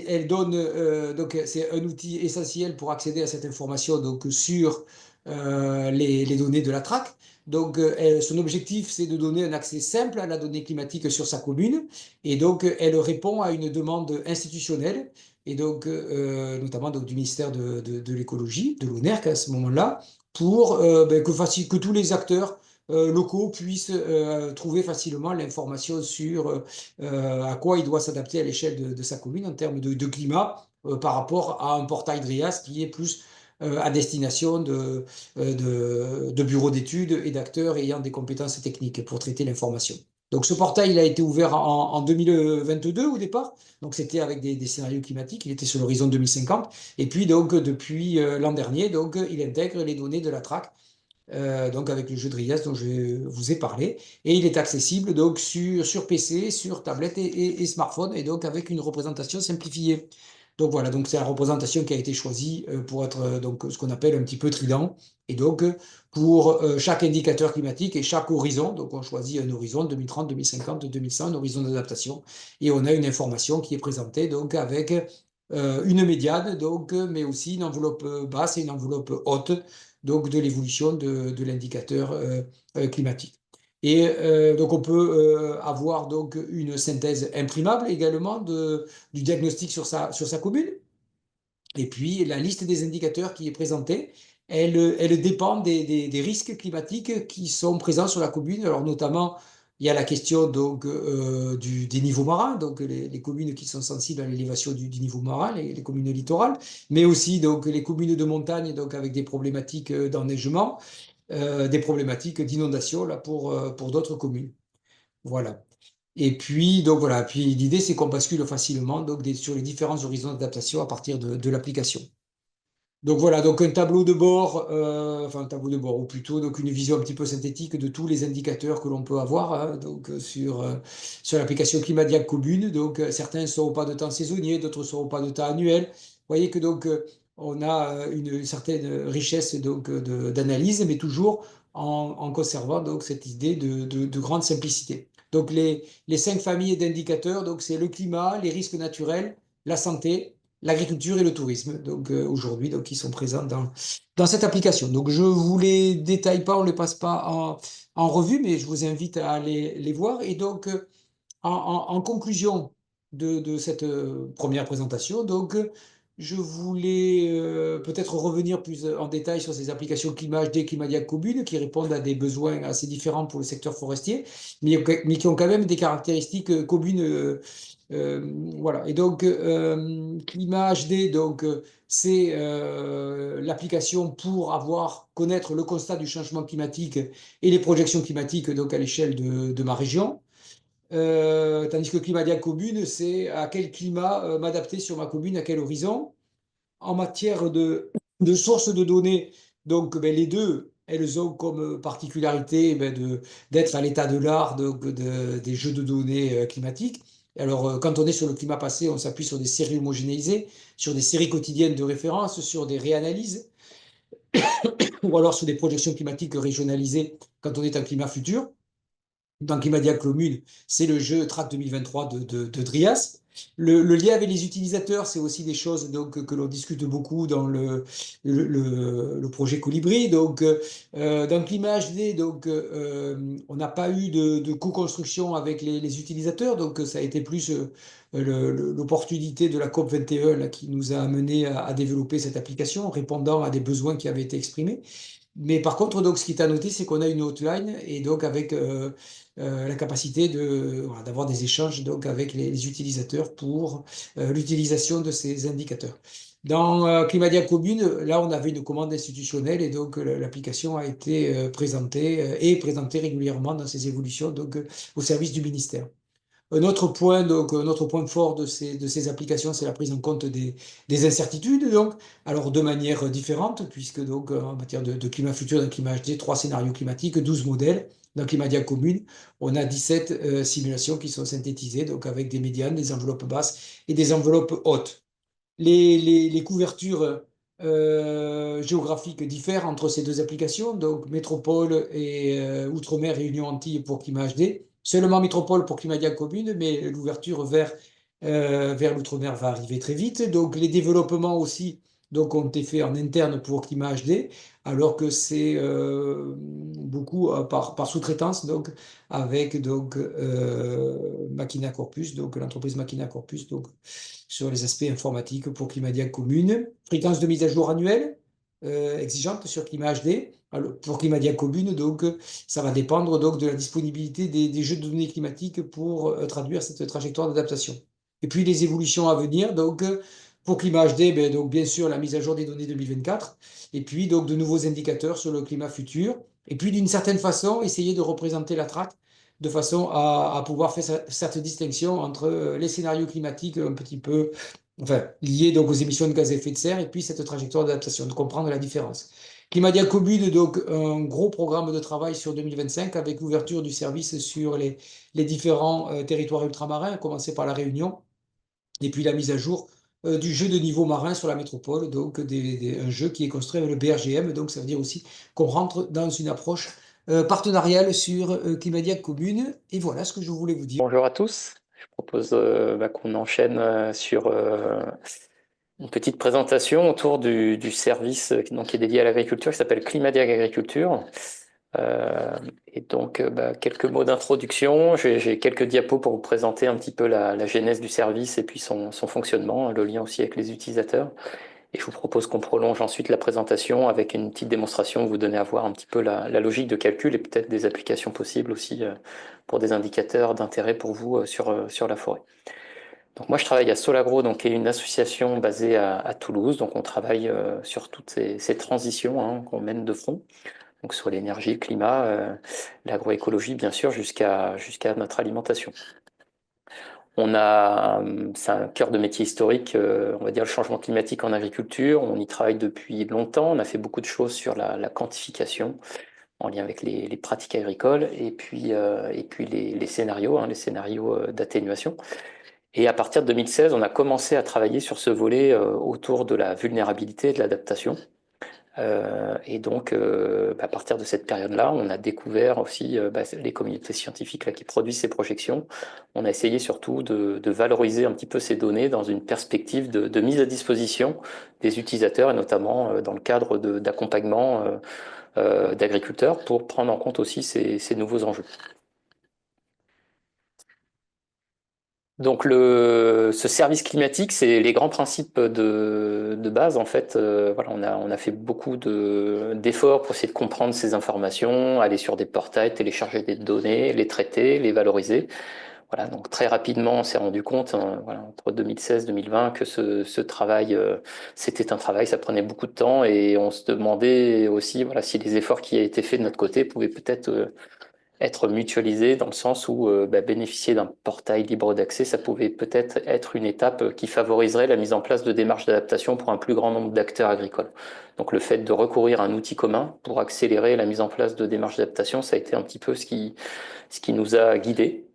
elle donne donc c'est un outil essentiel pour accéder à cette information donc sur les données de la traque. Donc son objectif c'est de donner un accès simple à la donnée climatique sur sa commune et donc elle répond à une demande institutionnelle et donc notamment donc, du ministère de l'écologie, de l'ONERC à ce moment-là pour ben, que tous les acteurs locaux puissent trouver facilement l'information sur à quoi il doit s'adapter à l'échelle de sa commune en termes de climat par rapport à un portail DRIAS qui est plus à destination de bureaux d'études et d'acteurs ayant des compétences techniques pour traiter l'information. Donc ce portail il a été ouvert en 2022 au départ, donc c'était avec des scénarios climatiques, il était sur l'horizon 2050, et puis donc depuis l'an dernier, donc il intègre les données de la traque donc avec le jeu de Rias dont je vous ai parlé. Et il est accessible donc sur PC, sur tablette et smartphone, et donc avec une représentation simplifiée. Donc voilà, donc c'est la représentation qui a été choisie pour être donc ce qu'on appelle un petit peu trident. Et donc pour chaque indicateur climatique et chaque horizon, donc on choisit un horizon 2030, 2050, 2100, un horizon d'adaptation, et on a une information qui est présentée donc avec une médiane, donc, mais aussi une enveloppe basse et une enveloppe haute donc de l'évolution de l'indicateur climatique. Et donc on peut avoir donc une synthèse imprimable également du diagnostic sur sa commune. Et puis la liste des indicateurs qui est présentée, elle dépend des risques climatiques qui sont présents sur la commune. Alors notamment, il y a la question donc des niveaux marins, donc les communes qui sont sensibles à l'élévation du niveau marin, les communes littorales, mais aussi donc les communes de montagne, donc avec des problématiques d'enneigement, des problématiques d'inondation là pour d'autres communes. Voilà. Et puis donc voilà. Puis l'idée c'est qu'on bascule facilement donc sur les différents horizons d'adaptation à partir de l'application. Donc voilà, donc un tableau de bord, enfin un tableau de bord, ou plutôt donc une vision un petit peu synthétique de tous les indicateurs que l'on peut avoir hein, donc, sur l'application Climadiac commune. Donc certains ne seront pas de temps saisonnier, d'autres ne seront pas de temps annuel. Vous voyez que donc on a une certaine richesse donc d'analyse, mais toujours en conservant donc cette idée de grande simplicité. Donc les cinq familles d'indicateurs, donc c'est le climat, les risques naturels, la santé, l'agriculture et le tourisme, donc aujourd'hui, donc ils sont présents dans cette application. Donc je vous les détaille pas, on les passe pas en revue, mais je vous invite à aller les voir. Et donc en conclusion de cette première présentation, donc je voulais peut-être revenir plus en détail sur ces applications Climat HD, Climadiac Commune qui répondent à des besoins assez différents pour le secteur forestier, mais qui ont quand même des caractéristiques communes. Voilà. Et donc, Climat HD, donc, c'est l'application pour connaître le constat du changement climatique et les projections climatiques donc, à l'échelle de ma région. Tandis que Climadia commune, c'est à quel climat m'adapter sur ma commune, à quel horizon. En matière de sources de données, donc ben, les deux, elles ont comme particularité ben, d'être à l'état de l'art des jeux de données climatiques. Alors, quand on est sur le climat passé, on s'appuie sur des séries homogénéisées, sur des séries quotidiennes de référence, sur des réanalyses, ou alors sur des projections climatiques régionalisées quand on est en climat futur. dans Climadia Commune, c'est le jeu Track 2023 de Drias. Le lien avec les utilisateurs, c'est aussi des choses donc, que l'on discute beaucoup dans le projet Colibri. Donc, dans Climat HD, donc, on n'a pas eu de co-construction avec les utilisateurs. Donc, ça a été plus l'opportunité de la COP 21 là, qui nous a amené à développer cette application en répondant à des besoins qui avaient été exprimés. Mais par contre, donc, ce qui est à noter, c'est qu'on a une hotline et donc avec la capacité voilà, d'avoir des échanges donc, avec les utilisateurs pour l'utilisation de ces indicateurs. Dans Climadia Commune, là, on avait une commande institutionnelle et donc l'application a été présentée et présentée régulièrement dans ses évolutions donc, au service du ministère. Un autre point fort de ces applications, c'est la prise en compte des incertitudes, donc, alors de manière différente, puisque donc, en matière de climat futur, dans le climat HD, 3 scénarios climatiques, 12 modèles. Dans Climadia Commune, on a 17 simulations qui sont synthétisées, donc avec des médianes, des enveloppes basses et des enveloppes hautes. Les couvertures géographiques diffèrent entre ces deux applications, donc métropole et outre-mer Réunion Antilles pour Climat HD. Seulement métropole pour Climadia Commune, mais l'ouverture vers l'outre-mer va arriver très vite. Donc les développements aussi donc, ont été faits en interne pour Climat HD, alors que c'est beaucoup par sous-traitance, donc avec donc, Machina Corpus, donc l'entreprise Machina Corpus, donc sur les aspects informatiques pour Climadia Commune. Fréquence de mise à jour annuelle exigeante sur Climat HD. Alors, pour Climadia Commune, donc, ça va dépendre donc, de la disponibilité des jeux de données climatiques pour traduire cette trajectoire d'adaptation. Et puis les évolutions à venir, donc, pour Climat HD, ben, donc, bien sûr la mise à jour des données 2024, et puis donc, de nouveaux indicateurs sur le climat futur, et puis d'une certaine façon, essayer de représenter la traque de façon à pouvoir faire cette distinction entre les scénarios climatiques un petit peu enfin, liés donc aux émissions de gaz à effet de serre et puis cette trajectoire d'adaptation, de comprendre la différence. Climadia Commune, donc un gros programme de travail sur 2025 avec l'ouverture du service sur les différents territoires ultramarins, à commencer par la Réunion, et puis la mise à jour du jeu de niveau marin sur la métropole, donc un jeu qui est construit avec le BRGM, donc ça veut dire aussi qu'on rentre dans une approche partenariale sur Climadia Commune, et voilà ce que je voulais vous dire. Bonjour à tous, je propose qu'on enchaîne sur une petite présentation autour du service donc, qui est dédié à l'agriculture, qui s'appelle Climadia Agriculture. Et donc, quelques mots d'introduction. J'ai quelques diapos pour vous présenter un petit peu la genèse du service et puis son fonctionnement, le lien aussi avec les utilisateurs. Et je vous propose qu'on prolonge ensuite la présentation avec une petite démonstration, vous donner à voir un petit peu la logique de calcul et peut-être des applications possibles aussi pour des indicateurs d'intérêt pour vous sur la forêt. Donc moi je travaille à Solagro, donc, qui est une association basée à Toulouse. Donc on travaille sur toutes ces transitions qu'on mène de front, donc soit l'énergie, le climat, l'agroécologie bien sûr, jusqu'à notre alimentation. C'est un cœur de métier historique, on va dire le changement climatique en agriculture. On y travaille depuis longtemps. On a fait beaucoup de choses sur la quantification en lien avec les pratiques agricoles et puis les scénarios, les scénarios d'atténuation. Et à partir de 2016, on a commencé à travailler sur ce volet autour de la vulnérabilité et de l'adaptation. Et donc, à partir de cette période-là, on a découvert aussi les communautés scientifiques là, qui produisent ces projections. On a essayé surtout de valoriser un petit peu ces données dans une perspective de mise à disposition des utilisateurs, et notamment dans le cadre d'accompagnement d'agriculteurs pour prendre en compte aussi ces nouveaux enjeux. Donc ce service climatique, c'est les grands principes de base. En fait, voilà, on a fait beaucoup d'efforts pour essayer de comprendre ces informations, aller sur des portails, télécharger des données, les traiter, les valoriser. Voilà, donc très rapidement, on s'est rendu compte, voilà, entre 2016 et 2020, que ce travail, c'était un travail, ça prenait beaucoup de temps, et on se demandait aussi, voilà, si les efforts qui avaient été faits de notre côté pouvaient peut-être être mutualisé dans le sens où bénéficier d'un portail libre d'accès, ça pouvait peut-être être une étape qui favoriserait la mise en place de démarches d'adaptation pour un plus grand nombre d'acteurs agricoles. Donc le fait de recourir à un outil commun pour accélérer la mise en place de démarches d'adaptation, ça a été un petit peu ce qui nous a guidés.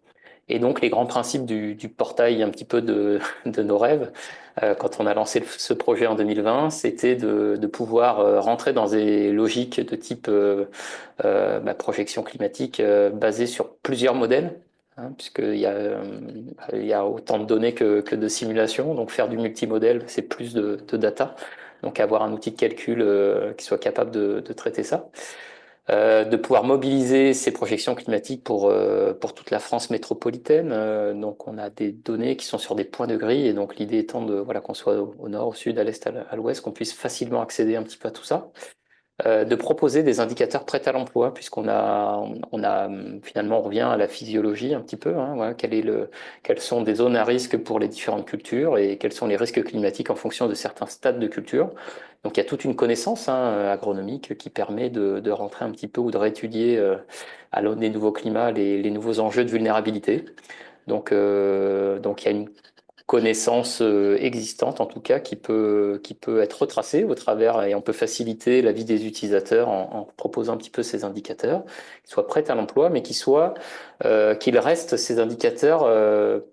Et donc, les grands principes du portail, un petit peu de nos rêves, quand on a lancé ce projet en 2020, c'était de pouvoir rentrer dans des logiques de type projection climatique basée sur plusieurs modèles, hein, il y a autant de données que de simulations. Donc, faire du multimodèle, c'est plus de data. Donc, avoir un outil de calcul qui soit capable de traiter ça. De pouvoir mobiliser ces projections climatiques pour toute la France métropolitaine. Donc, on a des données qui sont sur des points de grille, et donc l'idée étant de, voilà, qu'on soit au nord, au sud, à l'est, à l'ouest, qu'on puisse facilement accéder un petit peu à tout ça. De proposer des indicateurs prêts à l'emploi, finalement, on revient à la physiologie un petit peu, hein, voilà, quelles sont des zones à risque pour les différentes cultures et quels sont les risques climatiques en fonction de certains stades de culture. Donc il y a toute une connaissance, hein, agronomique qui permet de rentrer un petit peu ou de réétudier à l'aune des nouveaux climats les nouveaux enjeux de vulnérabilité. Donc il y a une connaissance existante en tout cas qui peut être retracée au travers, et on peut faciliter la vie des utilisateurs en proposant un petit peu ces indicateurs qui soient prêts à l'emploi, mais qu'ils restent ces indicateurs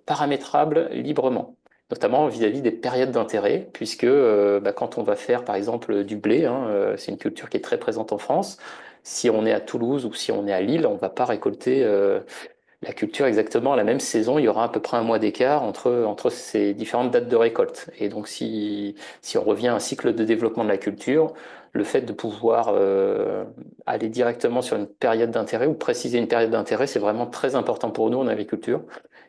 paramétrables librement, notamment vis-à-vis des périodes d'intérêt, puisque quand on va faire par exemple du blé, hein, c'est une culture qui est très présente en France. Si on est à Toulouse ou si on est à Lille, on ne va pas récolter la culture exactement à la même saison. Il y aura à peu près un mois d'écart entre ces différentes dates de récolte. Et donc, si on revient à un cycle de développement de la culture, le fait de pouvoir aller directement sur une période d'intérêt ou préciser une période d'intérêt, c'est vraiment très important pour nous en agriculture.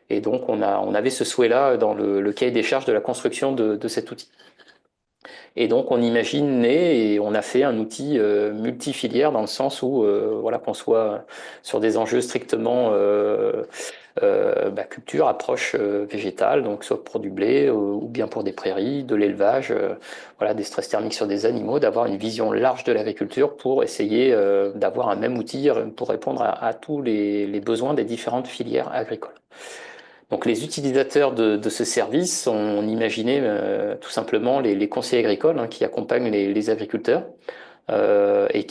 Et donc, on avait ce souhait-là dans le cahier des charges de la construction de cet outil. Et donc, on imaginait et on a fait un outil multifilière dans le sens où, voilà, qu'on soit sur des enjeux strictement culture, approche végétale, donc soit pour du blé ou bien pour des prairies, de l'élevage, voilà, des stress thermiques sur des animaux, d'avoir une vision large de l'agriculture pour essayer d'avoir un même outil pour répondre à tous les besoins des différentes filières agricoles. Donc les utilisateurs de ce service, on imaginait tout simplement les conseillers agricoles, hein, qui accompagnent les agriculteurs et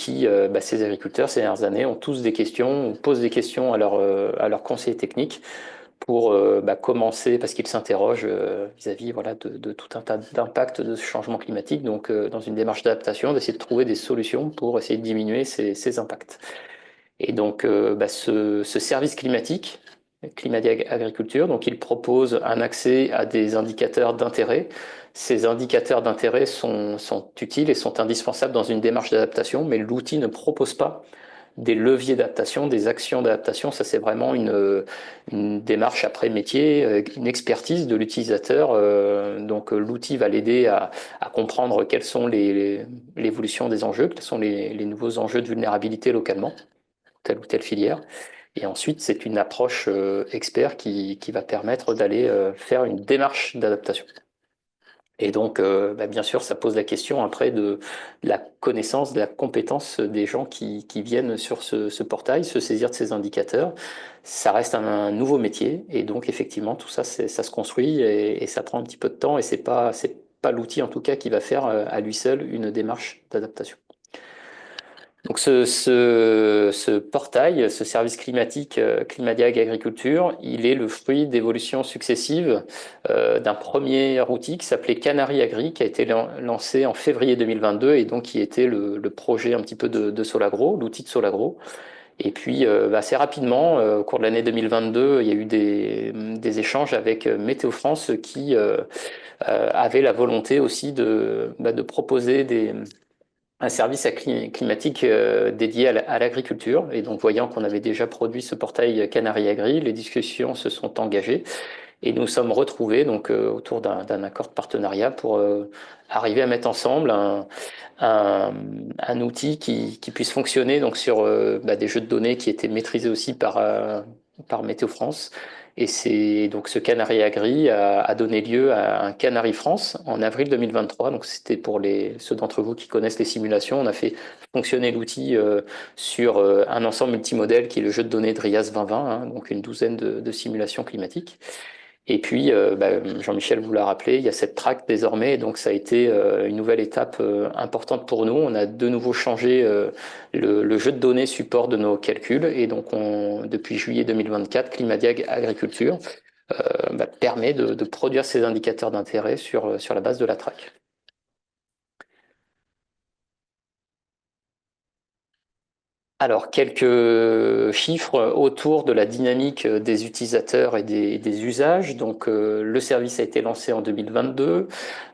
ces agriculteurs, ces dernières années, ont tous des questions, ou posent des questions à leurs conseillers techniques pour commencer, parce qu'ils s'interrogent vis-à-vis voilà, de tout un tas d'impacts de ce changement climatique, donc dans une démarche d'adaptation, d'essayer de trouver des solutions pour essayer de diminuer ces impacts. Et donc, ce service climatique, Climadia Agriculture, donc il propose un accès à des indicateurs d'intérêt. Ces indicateurs d'intérêt sont utiles et sont indispensables dans une démarche d'adaptation, mais l'outil ne propose pas des leviers d'adaptation, des actions d'adaptation. Ça, c'est vraiment une démarche après métier, une expertise de l'utilisateur. Donc, l'outil va l'aider à comprendre quelles sont l'évolution des enjeux, quels sont les nouveaux enjeux de vulnérabilité localement, telle ou telle filière. Et ensuite, c'est une approche expert qui va permettre d'aller faire une démarche d'adaptation. Et donc, bien sûr, ça pose la question après de la connaissance, de la compétence des gens qui viennent sur ce portail, se saisir de ces indicateurs. Ça reste un nouveau métier. Et donc, effectivement, tout ça, ça se construit et ça prend un petit peu de temps. Et c'est pas l'outil, en tout cas, qui va faire à lui seul une démarche d'adaptation. Donc ce portail, ce service climatique Climadiag Agriculture, il est le fruit d'évolutions successives d'un premier outil qui s'appelait Canary Agri, qui a été lancé en février 2022 et donc qui était le projet un petit peu de Solagro, l'outil de Solagro. Et puis assez rapidement, au cours de l'année 2022, il y a eu des échanges avec Météo France qui avait la volonté aussi de proposer un service climatique dédié à l'agriculture. Et donc, voyant qu'on avait déjà produit ce portail Canary Agri, les discussions se sont engagées et nous sommes retrouvés donc, autour d'un accord de partenariat pour arriver à mettre ensemble un outil qui puisse fonctionner donc, sur des jeux de données qui étaient maîtrisés aussi par Météo France. Et c'est donc ce Canary Agri a donné lieu à un Canary France en avril 2023. Donc c'était pour ceux d'entre vous qui connaissent les simulations. On a fait fonctionner l'outil sur un ensemble multimodèle qui est le jeu de données DRIAS 2020, hein, donc une douzaine de simulations climatiques. Et puis, Jean-Michel vous l'a rappelé, il y a cette track désormais, donc ça a été une nouvelle étape importante pour nous. On a de nouveau changé le jeu de données support de nos calculs, et donc depuis juillet 2024, Climadiag Agriculture permet de produire ces indicateurs d'intérêt sur la base de la track. Alors, quelques chiffres autour de la dynamique des utilisateurs et des usages. Donc, le service a été lancé en 2022.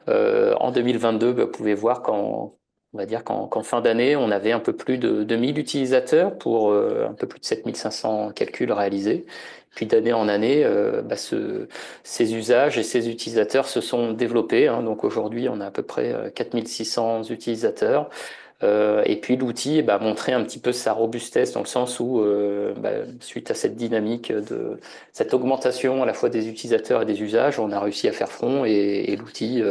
En 2022, vous pouvez voir on va dire qu'en fin d'année, on avait un peu plus de 1000 utilisateurs pour un peu plus de 7500 calculs réalisés. Puis d'année en année, ces usages et ces utilisateurs se sont développés, hein. Donc aujourd'hui, on a à peu près 4600 utilisateurs. Et puis l'outil a montré un petit peu sa robustesse dans le sens où, suite à cette dynamique de cette augmentation à la fois des utilisateurs et des usages, on a réussi à faire front et l'outil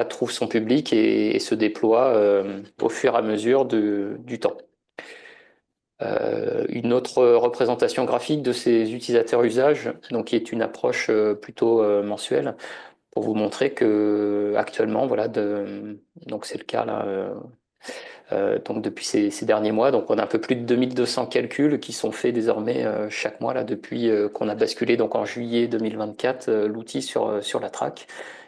trouve son public et se déploie au fur et à mesure du temps. Une autre représentation graphique de ces utilisateurs usages, donc qui est une approche plutôt mensuelle, pour vous montrer que actuellement, donc c'est le cas là. Donc depuis ces derniers mois, donc on a un peu plus de 2200 calculs qui sont faits désormais chaque mois là depuis qu'on a basculé donc en juillet 2024 l'outil sur la track.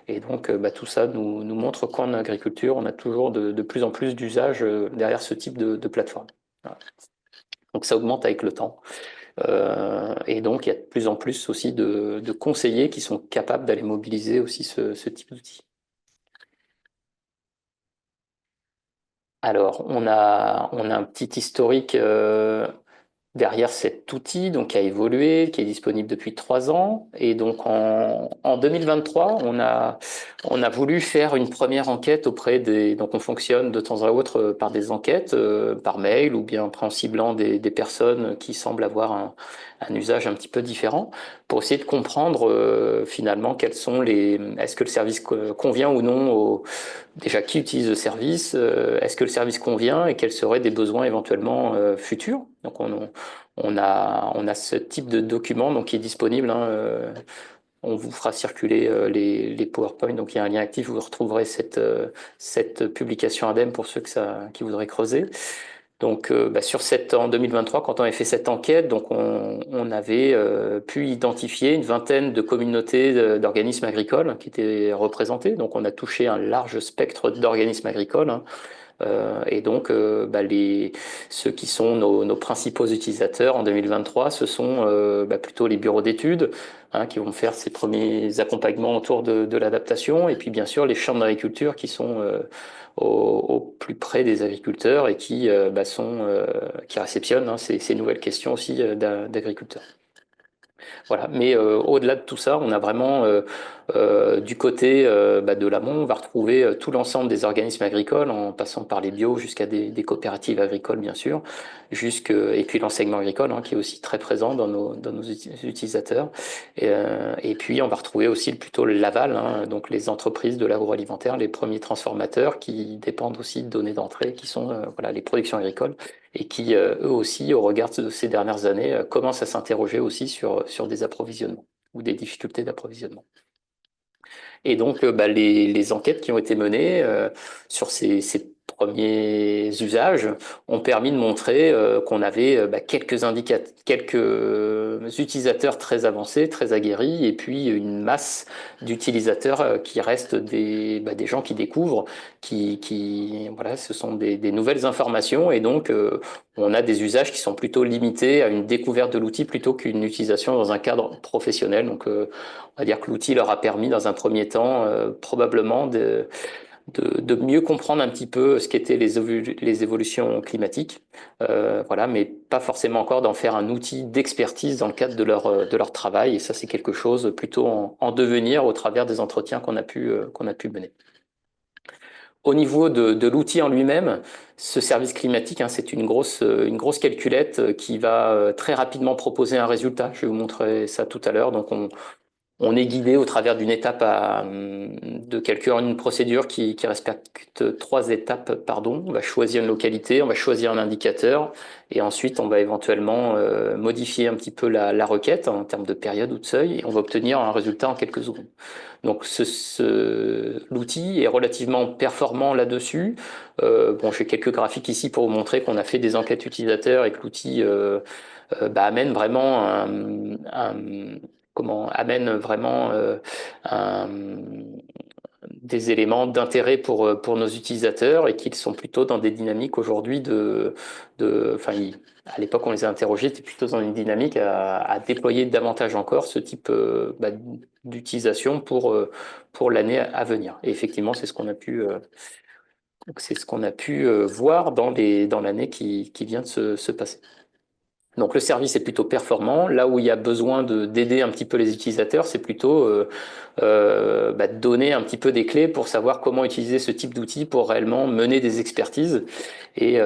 Et donc tout ça nous montre qu'en agriculture, on a toujours de plus en plus d'usages derrière ce type de plateforme. Voilà. Donc ça augmente avec le temps. Et donc il y a de plus en plus aussi de conseillers qui sont capables d'aller mobiliser aussi ce type d'outil. Alors, on a un petit historique derrière cet outil donc, qui a évolué, qui est disponible depuis 3 ans. Et donc en 2023, on a voulu faire une première enquête auprès des... Donc on fonctionne de temps à autre par des enquêtes, par mail ou bien en ciblant des personnes qui semblent avoir un usage un petit peu différent pour essayer de comprendre finalement quels sont les... Est-ce que le service convient ou non déjà qui utilise le service, est-ce que le service convient et quels seraient des besoins éventuellement futurs. Donc on a ce type de document donc, qui est disponible, hein, on vous fera circuler les PowerPoint. Donc il y a un lien actif, vous retrouverez cette publication ADEME pour ceux qui voudraient creuser. Donc en 2023, quand on avait fait cette enquête, donc on avait pu identifier une vingtaine de communautés d'organismes agricoles qui étaient représentées. Donc on a touché un large spectre d'organismes agricoles, hein. Et donc, ceux qui sont nos principaux utilisateurs en 2023, ce sont plutôt les bureaux d'études, hein, qui vont faire ces premiers accompagnements autour de l'adaptation, et puis bien sûr les chambres d'agriculture qui sont au plus près des agriculteurs et qui réceptionnent, hein, ces nouvelles questions aussi d'agriculteurs. Voilà. Mais au-delà de tout ça, on a vraiment du côté de l'amont, on va retrouver tout l'ensemble des organismes agricoles, en passant par les bio jusqu'à des coopératives agricoles, bien sûr, et puis l'enseignement agricole, hein, qui est aussi très présent dans nos utilisateurs. Et puis, on va retrouver aussi plutôt l'aval, hein, donc les entreprises de l'agroalimentaire, les premiers transformateurs qui dépendent aussi de données d'entrée, qui sont les productions agricoles et qui, eux aussi, au regard de ces dernières années, commencent à s'interroger aussi sur des approvisionnements ou des difficultés d'approvisionnement. Et donc, les enquêtes qui ont été menées sur ces premiers usages ont permis de montrer qu'on avait quelques utilisateurs très avancés, très aguerris, et puis une masse d'utilisateurs qui restent des gens qui découvrent, ce sont des nouvelles informations, et donc on a des usages qui sont plutôt limités à une découverte de l'outil plutôt qu'une utilisation dans un cadre professionnel. Donc, on va dire que l'outil leur a permis, dans un premier temps, probablement de mieux comprendre un petit peu ce qu'étaient les évolutions climatiques, mais pas forcément encore d'en faire un outil d'expertise dans le cadre de leur travail. Et ça, c'est quelque chose plutôt en devenir au travers des entretiens qu'on a pu mener. Au niveau de l'outil en lui-même, ce service climatique, hein, c'est une grosse calculette qui va très rapidement proposer un résultat. Je vais vous montrer ça tout à l'heure. Donc On est guidé au travers d'une étape de calcul, une procédure qui respecte trois étapes, pardon. On va choisir une localité, on va choisir un indicateur, et ensuite on va éventuellement modifier un petit peu la requête en termes de période ou de seuil, et on va obtenir un résultat en quelques secondes. Donc l'outil est relativement performant là-dessus. Bon, j'ai quelques graphiques ici pour vous montrer qu'on a fait des enquêtes utilisateurs et que l'outil amène vraiment amène vraiment des éléments d'intérêt pour nos utilisateurs et qu'ils sont plutôt dans des dynamiques aujourd'hui enfin, à l'époque, on les a interrogés, c'était plutôt dans une dynamique à déployer davantage encore ce type d'utilisation pour l'année à venir. Et effectivement, c'est ce qu'on a pu voir dans l'année qui vient de se passer. Donc le service est plutôt performant. Là où il y a besoin d'aider un petit peu les utilisateurs, c'est plutôt de donner un petit peu des clés pour savoir comment utiliser ce type d'outil pour réellement mener des expertises. Et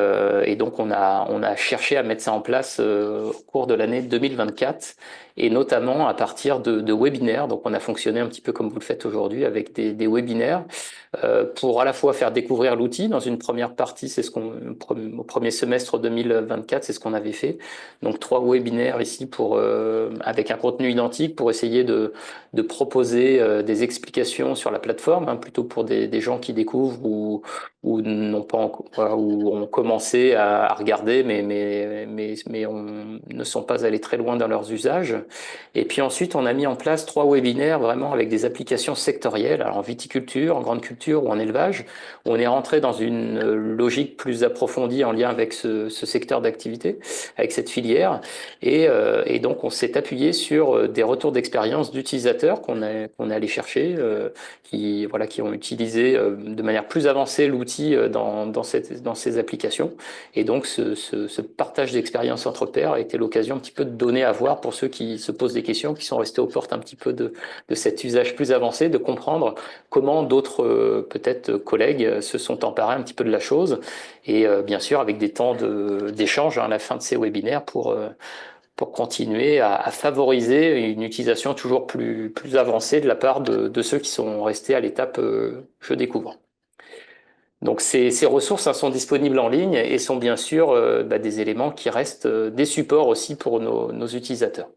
donc on a cherché à mettre ça en place au cours de l'année 2024 et notamment à partir de webinaires. Donc on a fonctionné un petit peu comme vous le faites aujourd'hui avec des webinaires pour à la fois faire découvrir l'outil dans une première partie, c'est au premier semestre 2024, c'est ce qu'on avait fait. Donc 3 webinaires ici avec un contenu identique pour essayer de proposer des explications sur la plateforme, hein, plutôt pour des gens qui découvrent ou n'ont pas voilà, ou ont commencé à regarder, mais ne sont pas allés très loin dans leurs usages. Et puis ensuite, on a mis en place 3 webinaires vraiment avec des applications sectorielles, alors en viticulture, en grande culture ou en élevage. Où on est rentré dans une logique plus approfondie en lien avec ce secteur d'activité, avec cette filière. Et donc, on s'est appuyé sur des retours d'expérience d'utilisateurs qu'on est allé chercher, qui ont utilisé de manière plus avancée l'outil dans ces applications. Et donc, ce partage d'expérience entre pairs a été l'occasion un petit peu de donner à voir pour ceux qui se posent des questions, qui sont restés aux portes un petit peu de cet usage plus avancé, de comprendre comment d'autres peut-être collègues se sont emparés un petit peu de la chose. Et bien sûr, avec des temps d'échange à la fin de ces webinaires pour continuer à favoriser une utilisation toujours plus avancée de la part de ceux qui sont restés à l'étape je découvre. Donc ces ressources sont disponibles en ligne et sont bien sûr des éléments qui restent des supports aussi pour nos utilisateurs.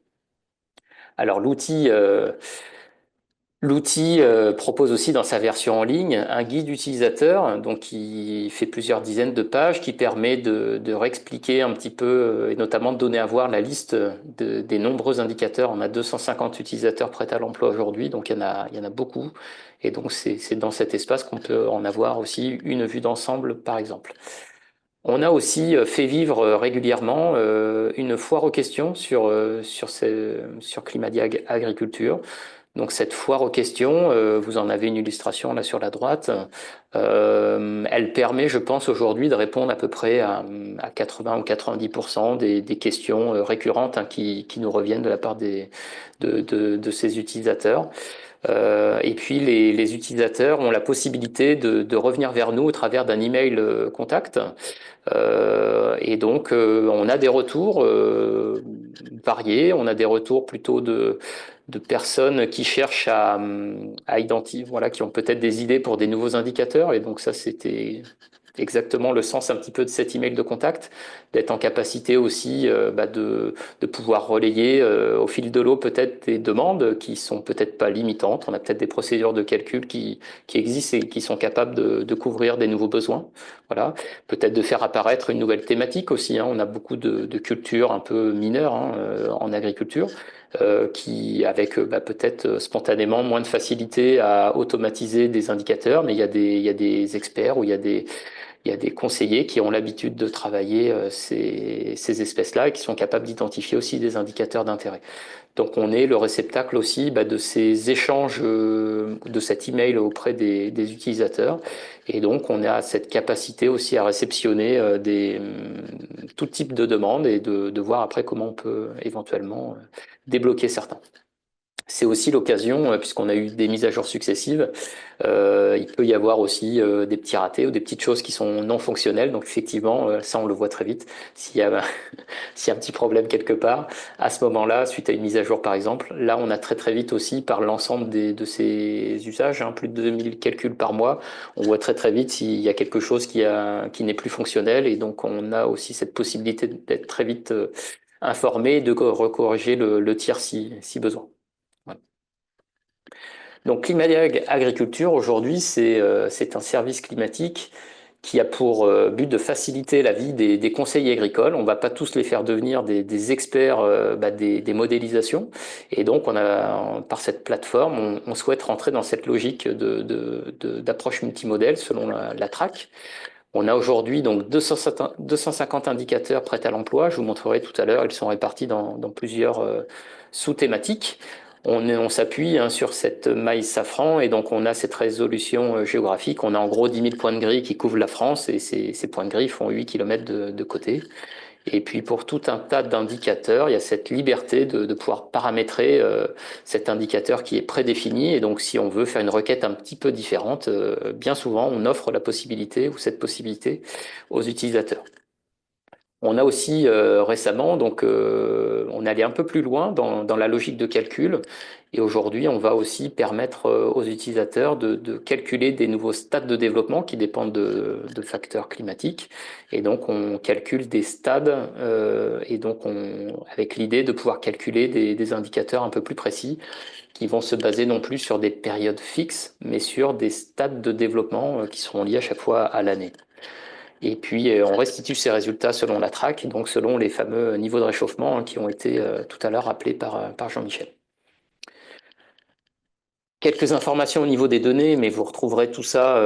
Alors l'outil propose aussi dans sa version en ligne un guide utilisateur, donc qui fait plusieurs dizaines de pages, qui permet de réexpliquer un petit peu et notamment de donner à voir la liste des nombreux indicateurs. On a 250 utilisateurs prêts à l'emploi aujourd'hui, donc il y en a beaucoup. Et donc c'est dans cet espace qu'on peut en avoir aussi une vue d'ensemble, par exemple. On a aussi fait vivre régulièrement une foire aux questions sur Climadiag Agriculture. Donc cette foire aux questions, vous en avez une illustration là sur la droite. Elle permet, je pense, aujourd'hui de répondre à peu près à 80 ou 90% des questions récurrentes, hein, qui nous reviennent de la part de ces utilisateurs. Et puis les utilisateurs ont la possibilité de revenir vers nous au travers d'un email contact. Et donc on a des retours variés, on a des retours plutôt de personnes qui cherchent à identifier, voilà, qui ont peut-être des idées pour des nouveaux indicateurs. Et donc ça, c'était exactement le sens un petit peu de cet email de contact, d'être en capacité aussi de pouvoir relayer au fil de l'eau peut-être des demandes qui sont peut-être pas limitantes. On a peut-être des procédures de calcul qui existent et qui sont capables de couvrir des nouveaux besoins. Voilà. Peut-être de faire apparaître une nouvelle thématique aussi, hein. On a beaucoup de cultures un peu mineures, hein, en agriculture, qui avec peut-être spontanément moins de facilité à automatiser des indicateurs, mais il y a des experts ou il y a des conseillers qui ont l'habitude de travailler ces espèces-là et qui sont capables d'identifier aussi des indicateurs d'intérêt. Donc on est le réceptacle aussi de ces échanges, de cet email auprès des utilisateurs. Et donc on a cette capacité aussi à réceptionner tout type de demandes et de voir après comment on peut éventuellement débloquer certains. C'est aussi l'occasion, puisqu'on a eu des mises à jour successives, il peut y avoir aussi des petits ratés ou des petites choses qui sont non fonctionnelles. Donc effectivement, ça on le voit très vite. S'il y a, s'il y a un petit problème quelque part, à ce moment-là, suite à une mise à jour par exemple, là on a très très vite aussi par l'ensemble de ces usages, hein, plus de 2000 calculs par mois, on voit très très vite s'il y a quelque chose qui n'est plus fonctionnel. Et donc on a aussi cette possibilité d'être très vite informé et de recorriger le tir si besoin. Voilà. Donc Climadia Agriculture, aujourd'hui, c'est un service climatique qui a pour but de faciliter la vie des conseillers agricoles. On ne va pas tous les faire devenir des experts des modélisations. Et donc, par cette plateforme, on souhaite rentrer dans cette logique d'approche multimodèle selon la TRAC. On a aujourd'hui donc 250 indicateurs prêts à l'emploi. Je vous montrerai tout à l'heure, ils sont répartis dans plusieurs sous-thématiques. On s'appuie sur cette maille safran et donc on a cette résolution géographique. On a en gros 10 000 points de grille qui couvrent la France et ces points de grille font 8 km de côté. Et puis pour tout un tas d'indicateurs, il y a cette liberté de pouvoir paramétrer cet indicateur qui est prédéfini. Et donc si on veut faire une requête un petit peu différente, bien souvent on offre la possibilité ou cette possibilité aux utilisateurs. On a aussi récemment, donc on est allé un peu plus loin dans la logique de calcul. Et aujourd'hui, on va aussi permettre aux utilisateurs de calculer des nouveaux stades de développement qui dépendent de facteurs climatiques. Et donc, on calcule des stades et donc avec l'idée de pouvoir calculer des indicateurs un peu plus précis qui vont se baser non plus sur des périodes fixes, mais sur des stades de développement qui seront liés à chaque fois à l'année. Et puis, on restitue ces résultats selon la TRAC, donc selon les fameux niveaux de réchauffement qui ont été tout à l'heure rappelés par Jean-Michel. Quelques informations au niveau des données, mais vous retrouverez tout ça,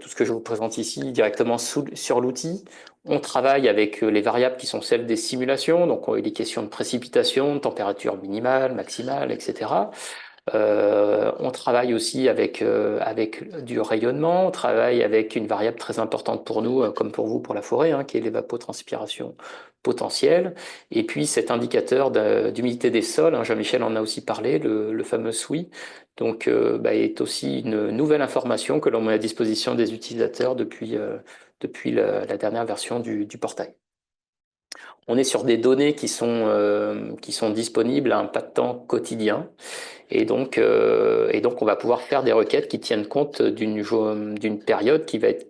tout ce que je vous présente ici, directement sur l'outil. On travaille avec les variables qui sont celles des simulations, donc il est question de précipitation, de température minimale, maximale, etc. On travaille aussi avec du rayonnement, on travaille avec une variable très importante pour nous, comme pour vous pour la forêt, qui est l'évapotranspiration potentielle. Et puis cet indicateur d'humidité des sols, Jean-Michel en a aussi parlé, le fameux SWI, donc est aussi une nouvelle information que l'on met à disposition des utilisateurs depuis la dernière version du portail. On est sur des données qui sont disponibles à un pas de temps quotidien. Et donc, on va pouvoir faire des requêtes qui tiennent compte d'une période qui va être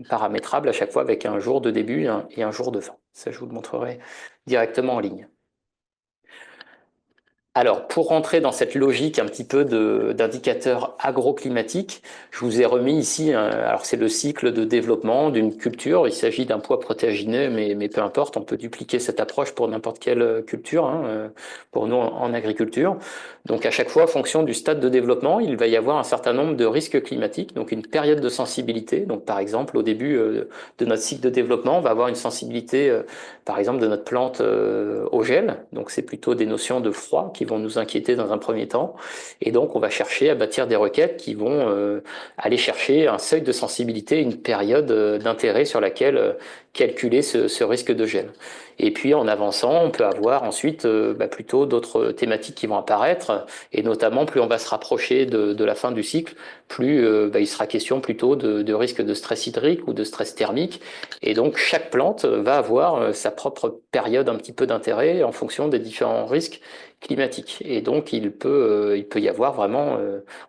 paramétrable à chaque fois avec un jour de début et un jour de fin. Ça, je vous le montrerai directement en ligne. Alors, pour rentrer dans cette logique un petit peu d'indicateur agroclimatique, je vous ai remis ici, alors c'est le cycle de développement d'une culture. Il s'agit d'un poids protéagineux, mais peu importe, on peut dupliquer cette approche pour n'importe quelle culture, pour nous en agriculture. Donc, à chaque fois, en fonction du stade de développement, il va y avoir un certain nombre de risques climatiques, donc une période de sensibilité. Donc, par exemple, au début de notre cycle de développement, on va avoir une sensibilité, par exemple, de notre plante au gel. Donc, c'est plutôt des notions de froid qui vont nous inquiéter dans un premier temps. Et donc, on va chercher à bâtir des requêtes qui vont aller chercher un seuil de sensibilité, une période d'intérêt sur laquelle calculer ce risque de gel. Et puis, en avançant, on peut avoir ensuite plutôt d'autres thématiques qui vont apparaître. Et notamment, plus on va se rapprocher de la fin du cycle, plus il sera question plutôt de risque de stress hydrique ou de stress thermique. Et donc, chaque plante va avoir sa propre période un petit peu d'intérêt en fonction des différents risques climatique. Et donc, il peut y avoir vraiment,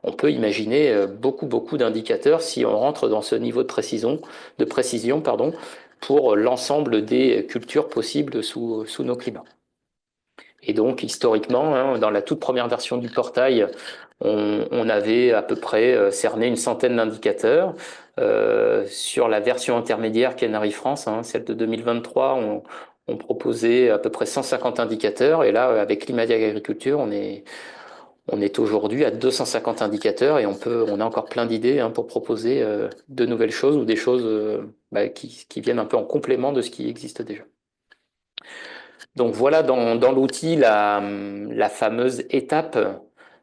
on peut imaginer beaucoup d'indicateurs si on rentre dans ce niveau de précision, pardon, pour l'ensemble des cultures possibles sous nos climats. Et donc, historiquement, dans la toute première version du portail, on avait à peu près cerné une centaine d'indicateurs. Sur la version intermédiaire Canary France, celle de 2023, on proposait à peu près 150 indicateurs. Et là, avec Climadia Agriculture, on est aujourd'hui à 250 indicateurs et on a encore plein d'idées pour proposer de nouvelles choses ou des choses qui viennent un peu en complément de ce qui existe déjà. Donc voilà dans l'outil la fameuse étape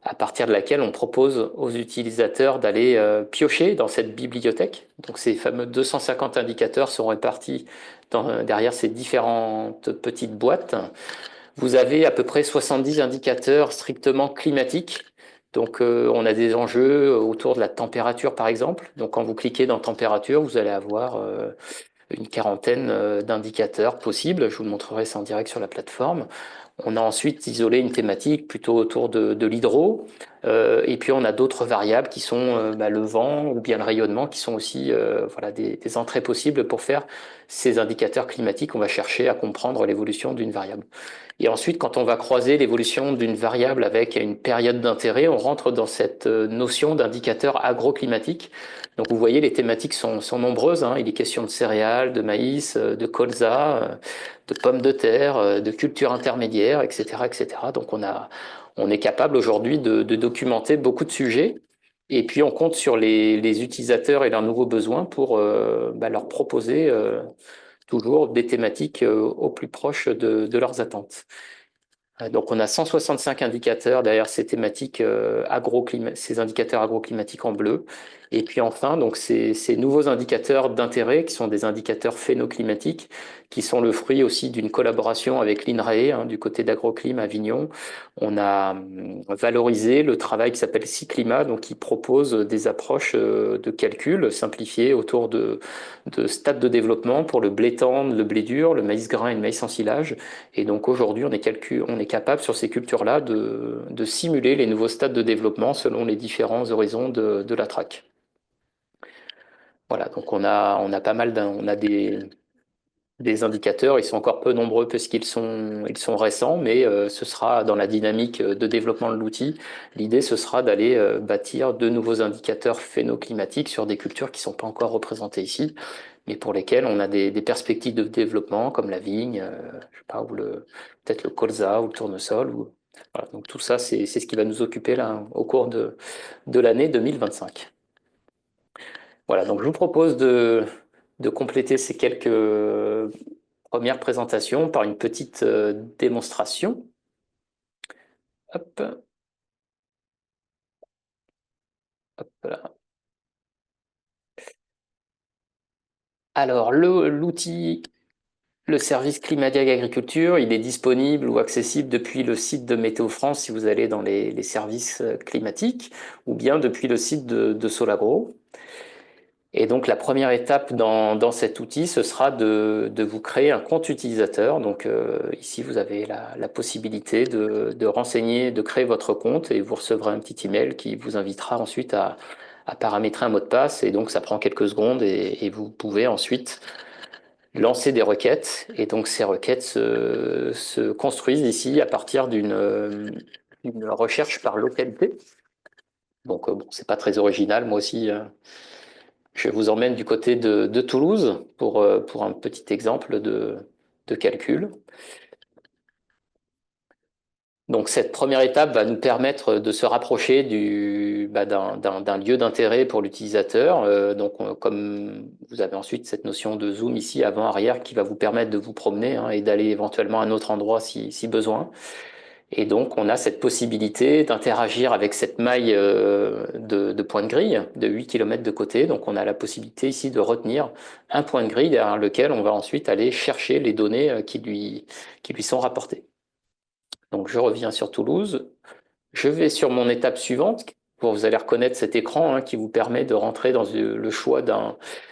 à partir de laquelle on propose aux utilisateurs d'aller piocher dans cette bibliothèque. Donc ces fameux 250 indicateurs sont répartis derrière ces différentes petites boîtes. vous avez à peu près 70 indicateurs strictement climatiques. Donc, on a des enjeux autour de la température, par exemple. Donc, quand vous cliquez dans température, vous allez avoir une quarantaine d'indicateurs possibles. Je vous le montrerai ça en direct sur la plateforme. On a ensuite isolé une thématique plutôt autour de l'hydro. Et puis on a d'autres variables qui sont le vent ou bien le rayonnement, qui sont aussi voilà, des entrées possibles pour faire ces indicateurs climatiques. On va chercher à comprendre l'évolution d'une variable. Et ensuite, quand on va croiser l'évolution d'une variable avec une période d'intérêt, on rentre dans cette notion d'indicateur agroclimatique. Donc vous voyez, les thématiques sont nombreuses, hein. Il est question de céréales, de maïs, de colza, de pommes de terre, de cultures intermédiaires, etc., etc. Donc on est capable aujourd'hui de documenter beaucoup de sujets. Et puis on compte sur les utilisateurs et leurs nouveaux besoins pour leur proposer toujours des thématiques au plus proche de leurs attentes. Donc, on a 165 indicateurs derrière ces thématiques ces indicateurs agroclimatiques en bleu. Et puis enfin, donc ces nouveaux indicateurs d'intérêt qui sont des indicateurs phénoclimatiques, qui sont le fruit aussi d'une collaboration avec l'INRAE, hein, du côté d'Agroclim à Avignon. On a valorisé le travail qui s'appelle Cyclima, donc qui propose des approches de calcul simplifiées autour de stades de développement pour le blé tendre, le blé dur, le maïs grain et le maïs en silage. Et donc aujourd'hui, on est capable sur ces cultures-là de simuler les nouveaux stades de développement selon les différents horizons de la traque. Voilà, donc on a pas mal on a des indicateurs, ils sont encore peu nombreux parce ils sont récents, mais ce sera dans la dynamique de développement de l'outil. L'idée, ce sera d'aller bâtir de nouveaux indicateurs phénoclimatiques sur des cultures qui ne sont pas encore représentées ici, mais pour lesquelles on a des perspectives de développement comme la vigne, je sais pas, ou peut-être le colza ou le tournesol. Voilà, donc tout ça, c'est ce qui va nous occuper là au cours de l'année 2025. Voilà, donc je vous propose de compléter ces quelques premières présentations par une petite démonstration. Hop, hop là. Alors, l'outil, le service Climadiag Agriculture, il est disponible ou accessible depuis le site de Météo France si vous allez dans les services climatiques, ou bien depuis le site de Solagro. Et donc la première étape dans cet outil, ce sera de vous créer un compte utilisateur. Donc ici, vous avez la possibilité de renseigner, de créer votre compte et vous recevrez un petit email qui vous invitera ensuite à paramétrer un mot de passe. Et donc ça prend quelques secondes et vous pouvez ensuite lancer des requêtes. Et donc ces requêtes se construisent ici à partir d'une recherche par localité. Donc bon, c'est pas très original, moi aussi. Je vous emmène du côté de Toulouse pour un petit exemple de calcul. Donc cette première étape va nous permettre de se rapprocher d'un lieu d'intérêt pour l'utilisateur. Comme vous avez ensuite cette notion de zoom ici, avant-arrière, qui va vous permettre de vous promener, hein, et d'aller éventuellement à un autre endroit si besoin. Et donc, on a cette possibilité d'interagir avec cette maille de points de grille de 8 km de côté. Donc, on a la possibilité ici de retenir un point de grille derrière lequel on va ensuite aller chercher les données qui lui sont rapportées. Donc, je reviens sur Toulouse. Je vais sur mon étape suivante. Vous allez reconnaître cet écran, hein, qui vous permet de rentrer dans le choix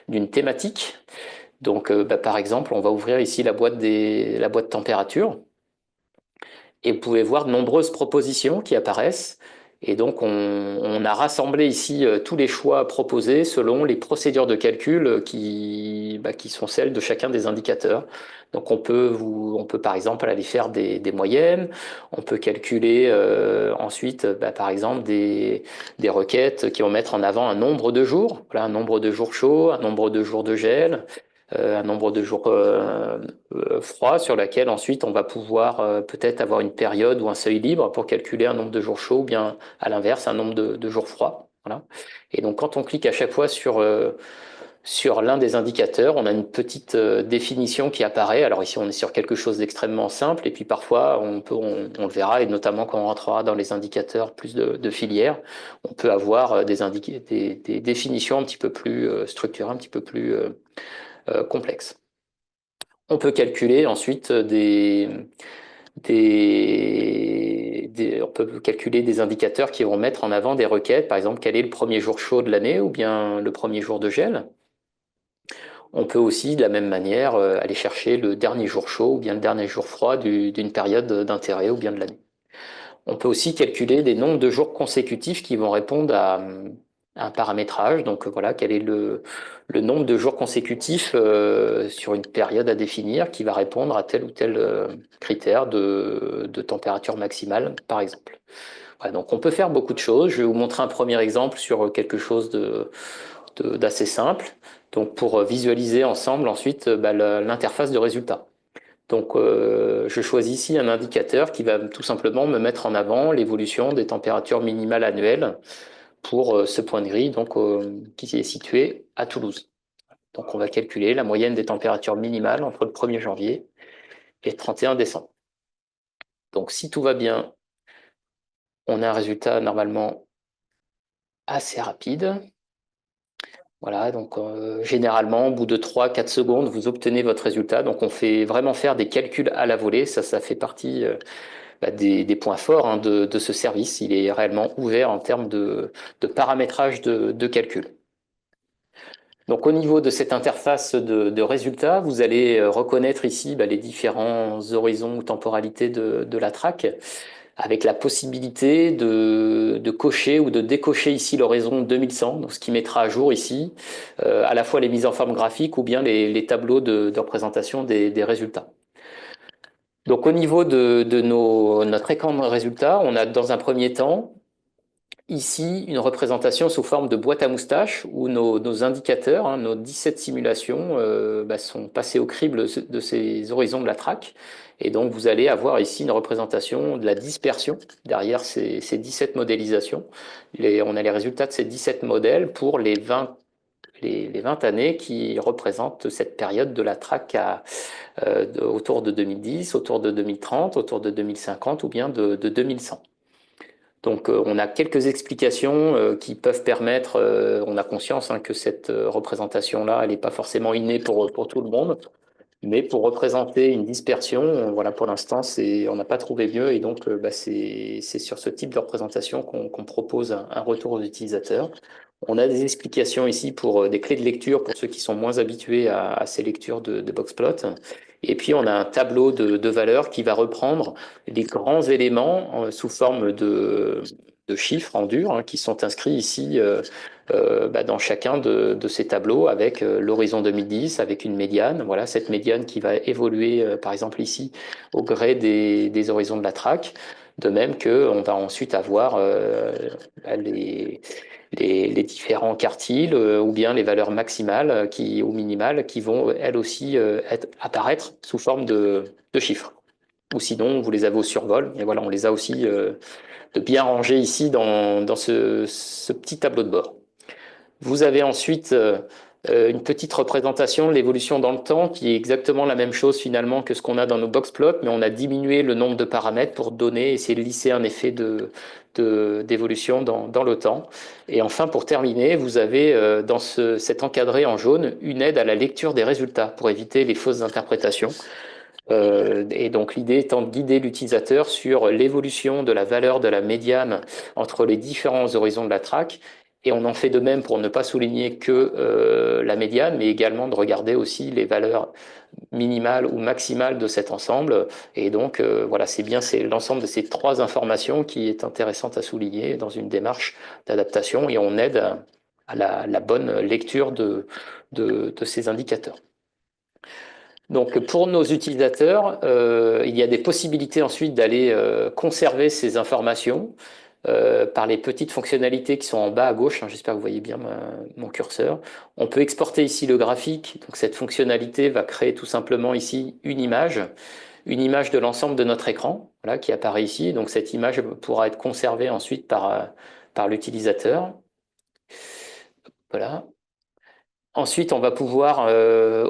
d'une thématique. Donc, par exemple, on va ouvrir ici la boîte température. Et vous pouvez voir de nombreuses propositions qui apparaissent. Et donc, on a rassemblé ici tous les choix proposés selon les procédures de calcul qui sont celles de chacun des indicateurs. Donc, on peut par exemple aller faire des moyennes. On peut calculer ensuite, par exemple, des requêtes qui vont mettre en avant un nombre de jours. Voilà, un nombre de jours chauds, un nombre de jours de gel, un nombre de jours froids sur laquelle ensuite on va pouvoir peut-être avoir une période ou un seuil libre pour calculer un nombre de jours chauds ou bien à l'inverse un nombre de jours froids. Voilà. Et donc quand on clique à chaque fois sur l'un des indicateurs, on a une petite définition qui apparaît. Alors ici on est sur quelque chose d'extrêmement simple et puis parfois on le verra et notamment quand on rentrera dans les indicateurs plus de filières, on peut avoir des définitions un petit peu plus structurées, un petit peu plus complexes. On peut calculer ensuite on peut calculer des indicateurs qui vont mettre en avant des requêtes, par exemple, quel est le premier jour chaud de l'année ou bien le premier jour de gel. On peut aussi, de la même manière, aller chercher le dernier jour chaud ou bien le dernier jour froid d'une période d'intérêt ou bien de l'année. On peut aussi calculer des nombres de jours consécutifs qui vont répondre à un paramétrage. Donc voilà, quel est le nombre de jours consécutifs sur une période à définir qui va répondre à tel ou tel critère de température maximale, par exemple. Voilà, donc on peut faire beaucoup de choses. Je vais vous montrer un premier exemple sur quelque chose d'assez simple. Donc pour visualiser ensemble ensuite l'interface de résultat. Donc, je choisis ici un indicateur qui va tout simplement me mettre en avant l'évolution des températures minimales annuelles pour ce point de grille donc, qui est situé à Toulouse. Donc, on va calculer la moyenne des températures minimales entre le 1er janvier et le 31 décembre. Donc, si tout va bien, on a un résultat normalement assez rapide. Voilà, donc généralement, au bout de 3-4 secondes, vous obtenez votre résultat. Donc, on fait vraiment faire des calculs à la volée. Ça fait partie des points forts de ce service. Il est réellement ouvert en termes de paramétrage de calcul. Donc au niveau de cette interface de résultats, vous allez reconnaître ici les différents horizons ou temporalités de la track, avec la possibilité de cocher ou de décocher ici l'horizon 2100, donc ce qui mettra à jour ici à la fois les mises en forme graphique ou bien les tableaux de représentation des résultats. Donc au niveau de notre écran de résultats, on a dans un premier temps ici une représentation sous forme de boîte à moustaches où nos indicateurs, nos 17 simulations sont passés au crible de ces horizons de la track. Et donc vous allez avoir ici une représentation de la dispersion derrière ces 17 modélisations. On a les résultats de ces 17 modèles pour les 20 années qui représentent cette période de la track autour de 2010, autour de 2030, autour de 2050 ou bien de 2100. Donc on a quelques explications qui peuvent permettre, on a conscience que cette représentation-là, elle n'est pas forcément innée pour tout le monde, mais pour représenter une dispersion, voilà, pour l'instant, on n'a pas trouvé mieux et donc c'est sur ce type de représentation qu'on propose un retour aux utilisateurs. On a des explications ici pour des clés de lecture pour ceux qui sont moins habitués à ces lectures de Boxplot. Et puis on a un tableau de valeurs qui va reprendre les grands éléments sous forme de chiffres en dur qui sont inscrits ici dans chacun de ces tableaux avec l'horizon 2010, avec une médiane. Voilà, cette médiane qui va évoluer, par exemple ici, au gré des horizons de la track. De même qu'on va ensuite avoir les différents quartiles ou bien les valeurs maximales ou minimales qui vont elles aussi apparaître sous forme de chiffres. Ou sinon, vous les avez au survol. Et voilà, on les a aussi de bien rangés ici dans ce petit tableau de bord. Vous avez ensuite une petite représentation de l'évolution dans le temps qui est exactement la même chose finalement que ce qu'on a dans nos boxplots, mais on a diminué le nombre de paramètres pour essayer de lisser un effet d'évolution dans le temps. Et enfin, pour terminer, vous avez dans cet encadré en jaune une aide à la lecture des résultats pour éviter les fausses interprétations. Et donc l'idée étant de guider l'utilisateur sur l'évolution de la valeur de la médiane entre les différents horizons de la track. Et on en fait de même pour ne pas souligner que la médiane, mais également de regarder aussi les valeurs minimales ou maximales de cet ensemble. Et donc voilà, c'est l'ensemble de ces trois informations qui est intéressante à souligner dans une démarche d'adaptation et on aide à la bonne lecture de ces indicateurs. Donc pour nos utilisateurs, il y a des possibilités ensuite d'aller conserver ces informations par les petites fonctionnalités qui sont en bas à gauche. J'espère que vous voyez bien mon curseur. On peut exporter ici le graphique. Donc cette fonctionnalité va créer tout simplement ici une image de l'ensemble de notre écran, voilà, qui apparaît ici. Donc cette image pourra être conservée ensuite par l'utilisateur. Voilà. Ensuite, on va pouvoir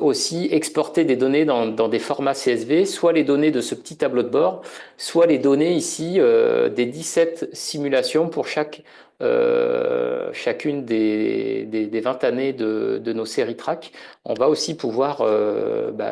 aussi exporter des données dans des formats CSV, soit les données de ce petit tableau de bord, soit les données ici des 17 simulations pour chacune des 20 années de nos séries track. On va aussi pouvoir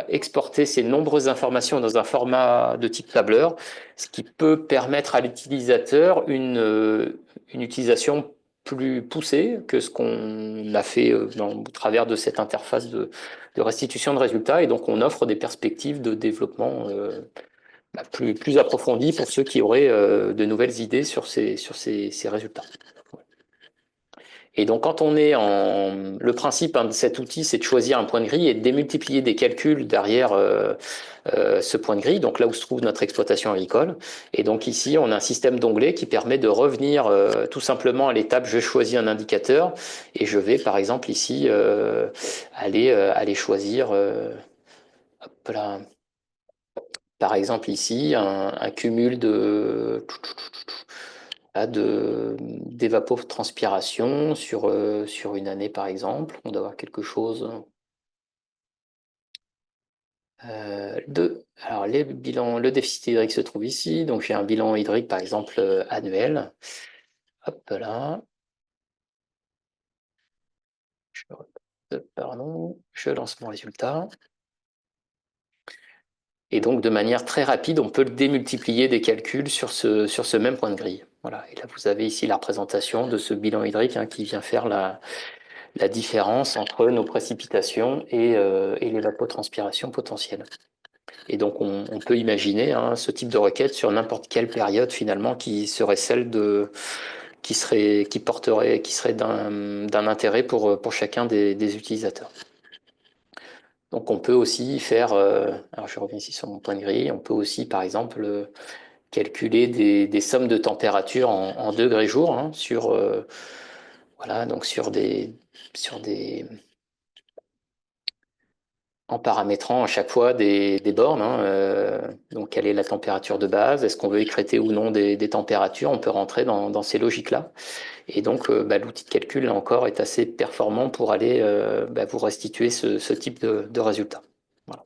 exporter ces nombreuses informations dans un format de type tableur, ce qui peut permettre à l'utilisateur une utilisation plus poussé que ce qu'on a fait au travers de cette interface de restitution de résultats. Et donc, on offre des perspectives de développement plus approfondies pour ceux qui auraient de nouvelles idées sur ces résultats. Et donc, quand on est en... Le principe de cet outil, c'est de choisir un point de grille et de démultiplier des calculs derrière ce point de grille, donc là où se trouve notre exploitation agricole. Et donc ici, on a un système d'onglets qui permet de revenir tout simplement à l'étape je choisis un indicateur et je vais par exemple ici aller choisir hop là, par exemple ici un cumul d'évapotranspiration sur une année par exemple. On doit avoir quelque chose. Alors les bilans, le déficit hydrique se trouve ici, donc j'ai un bilan hydrique par exemple annuel. Hop là, je lance mon résultat. Et donc de manière très rapide, on peut le démultiplier des calculs sur ce même point de grille. Voilà. Et là, vous avez ici la représentation de ce bilan hydrique qui vient faire la différence entre nos précipitations et l'évapotranspiration potentielle. Et donc, on peut imaginer ce type de requête sur n'importe quelle période finalement qui serait celle qui serait d'un intérêt pour chacun des utilisateurs. Donc, on peut aussi faire, alors je reviens ici sur mon point de grille, on peut aussi, par exemple, calculer des sommes de température en degrés jour voilà, donc sur des en paramétrant à chaque fois des bornes. Donc, quelle est la température de base? Est-ce qu'on veut écréter ou non des températures? On peut rentrer dans ces logiques-là. Et donc, l'outil de calcul, là encore, est assez performant pour aller vous restituer ce type de résultat. Voilà.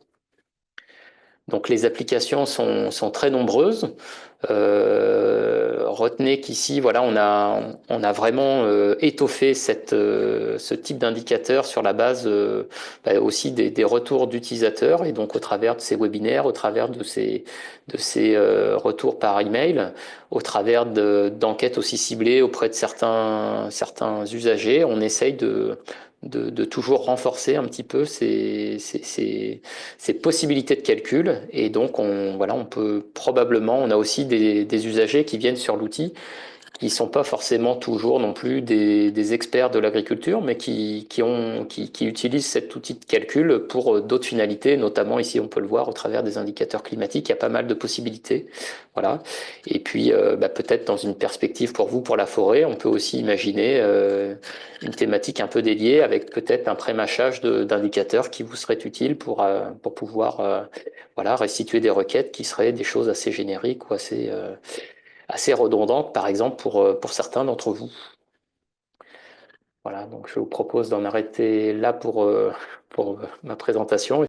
Donc, les applications sont très nombreuses. Retenez qu'ici, voilà, on a vraiment étoffé ce type d'indicateur sur la base aussi des retours d'utilisateurs et donc au travers de ces webinaires, au travers de ces retours par email, au travers d'enquêtes aussi ciblées auprès de certains usagers, on essaye de toujours renforcer un petit peu ces possibilités de calcul. Et donc, on peut probablement, on a aussi des usagers qui viennent sur l'outil qui ne sont pas forcément toujours non plus des experts de l'agriculture, mais qui utilisent cet outil de calcul pour d'autres finalités, notamment ici on peut le voir au travers des indicateurs climatiques, il y a pas mal de possibilités. Voilà. Et puis peut-être dans une perspective pour vous, pour la forêt, on peut aussi imaginer une thématique un peu dédiée avec peut-être un pré-mâchage d'indicateurs qui vous serait utile pour pouvoir voilà, restituer des requêtes qui seraient des choses assez génériques ou assez redondante, par exemple, pour certains d'entre vous. Voilà, donc je vous propose d'en arrêter là pour ma présentation.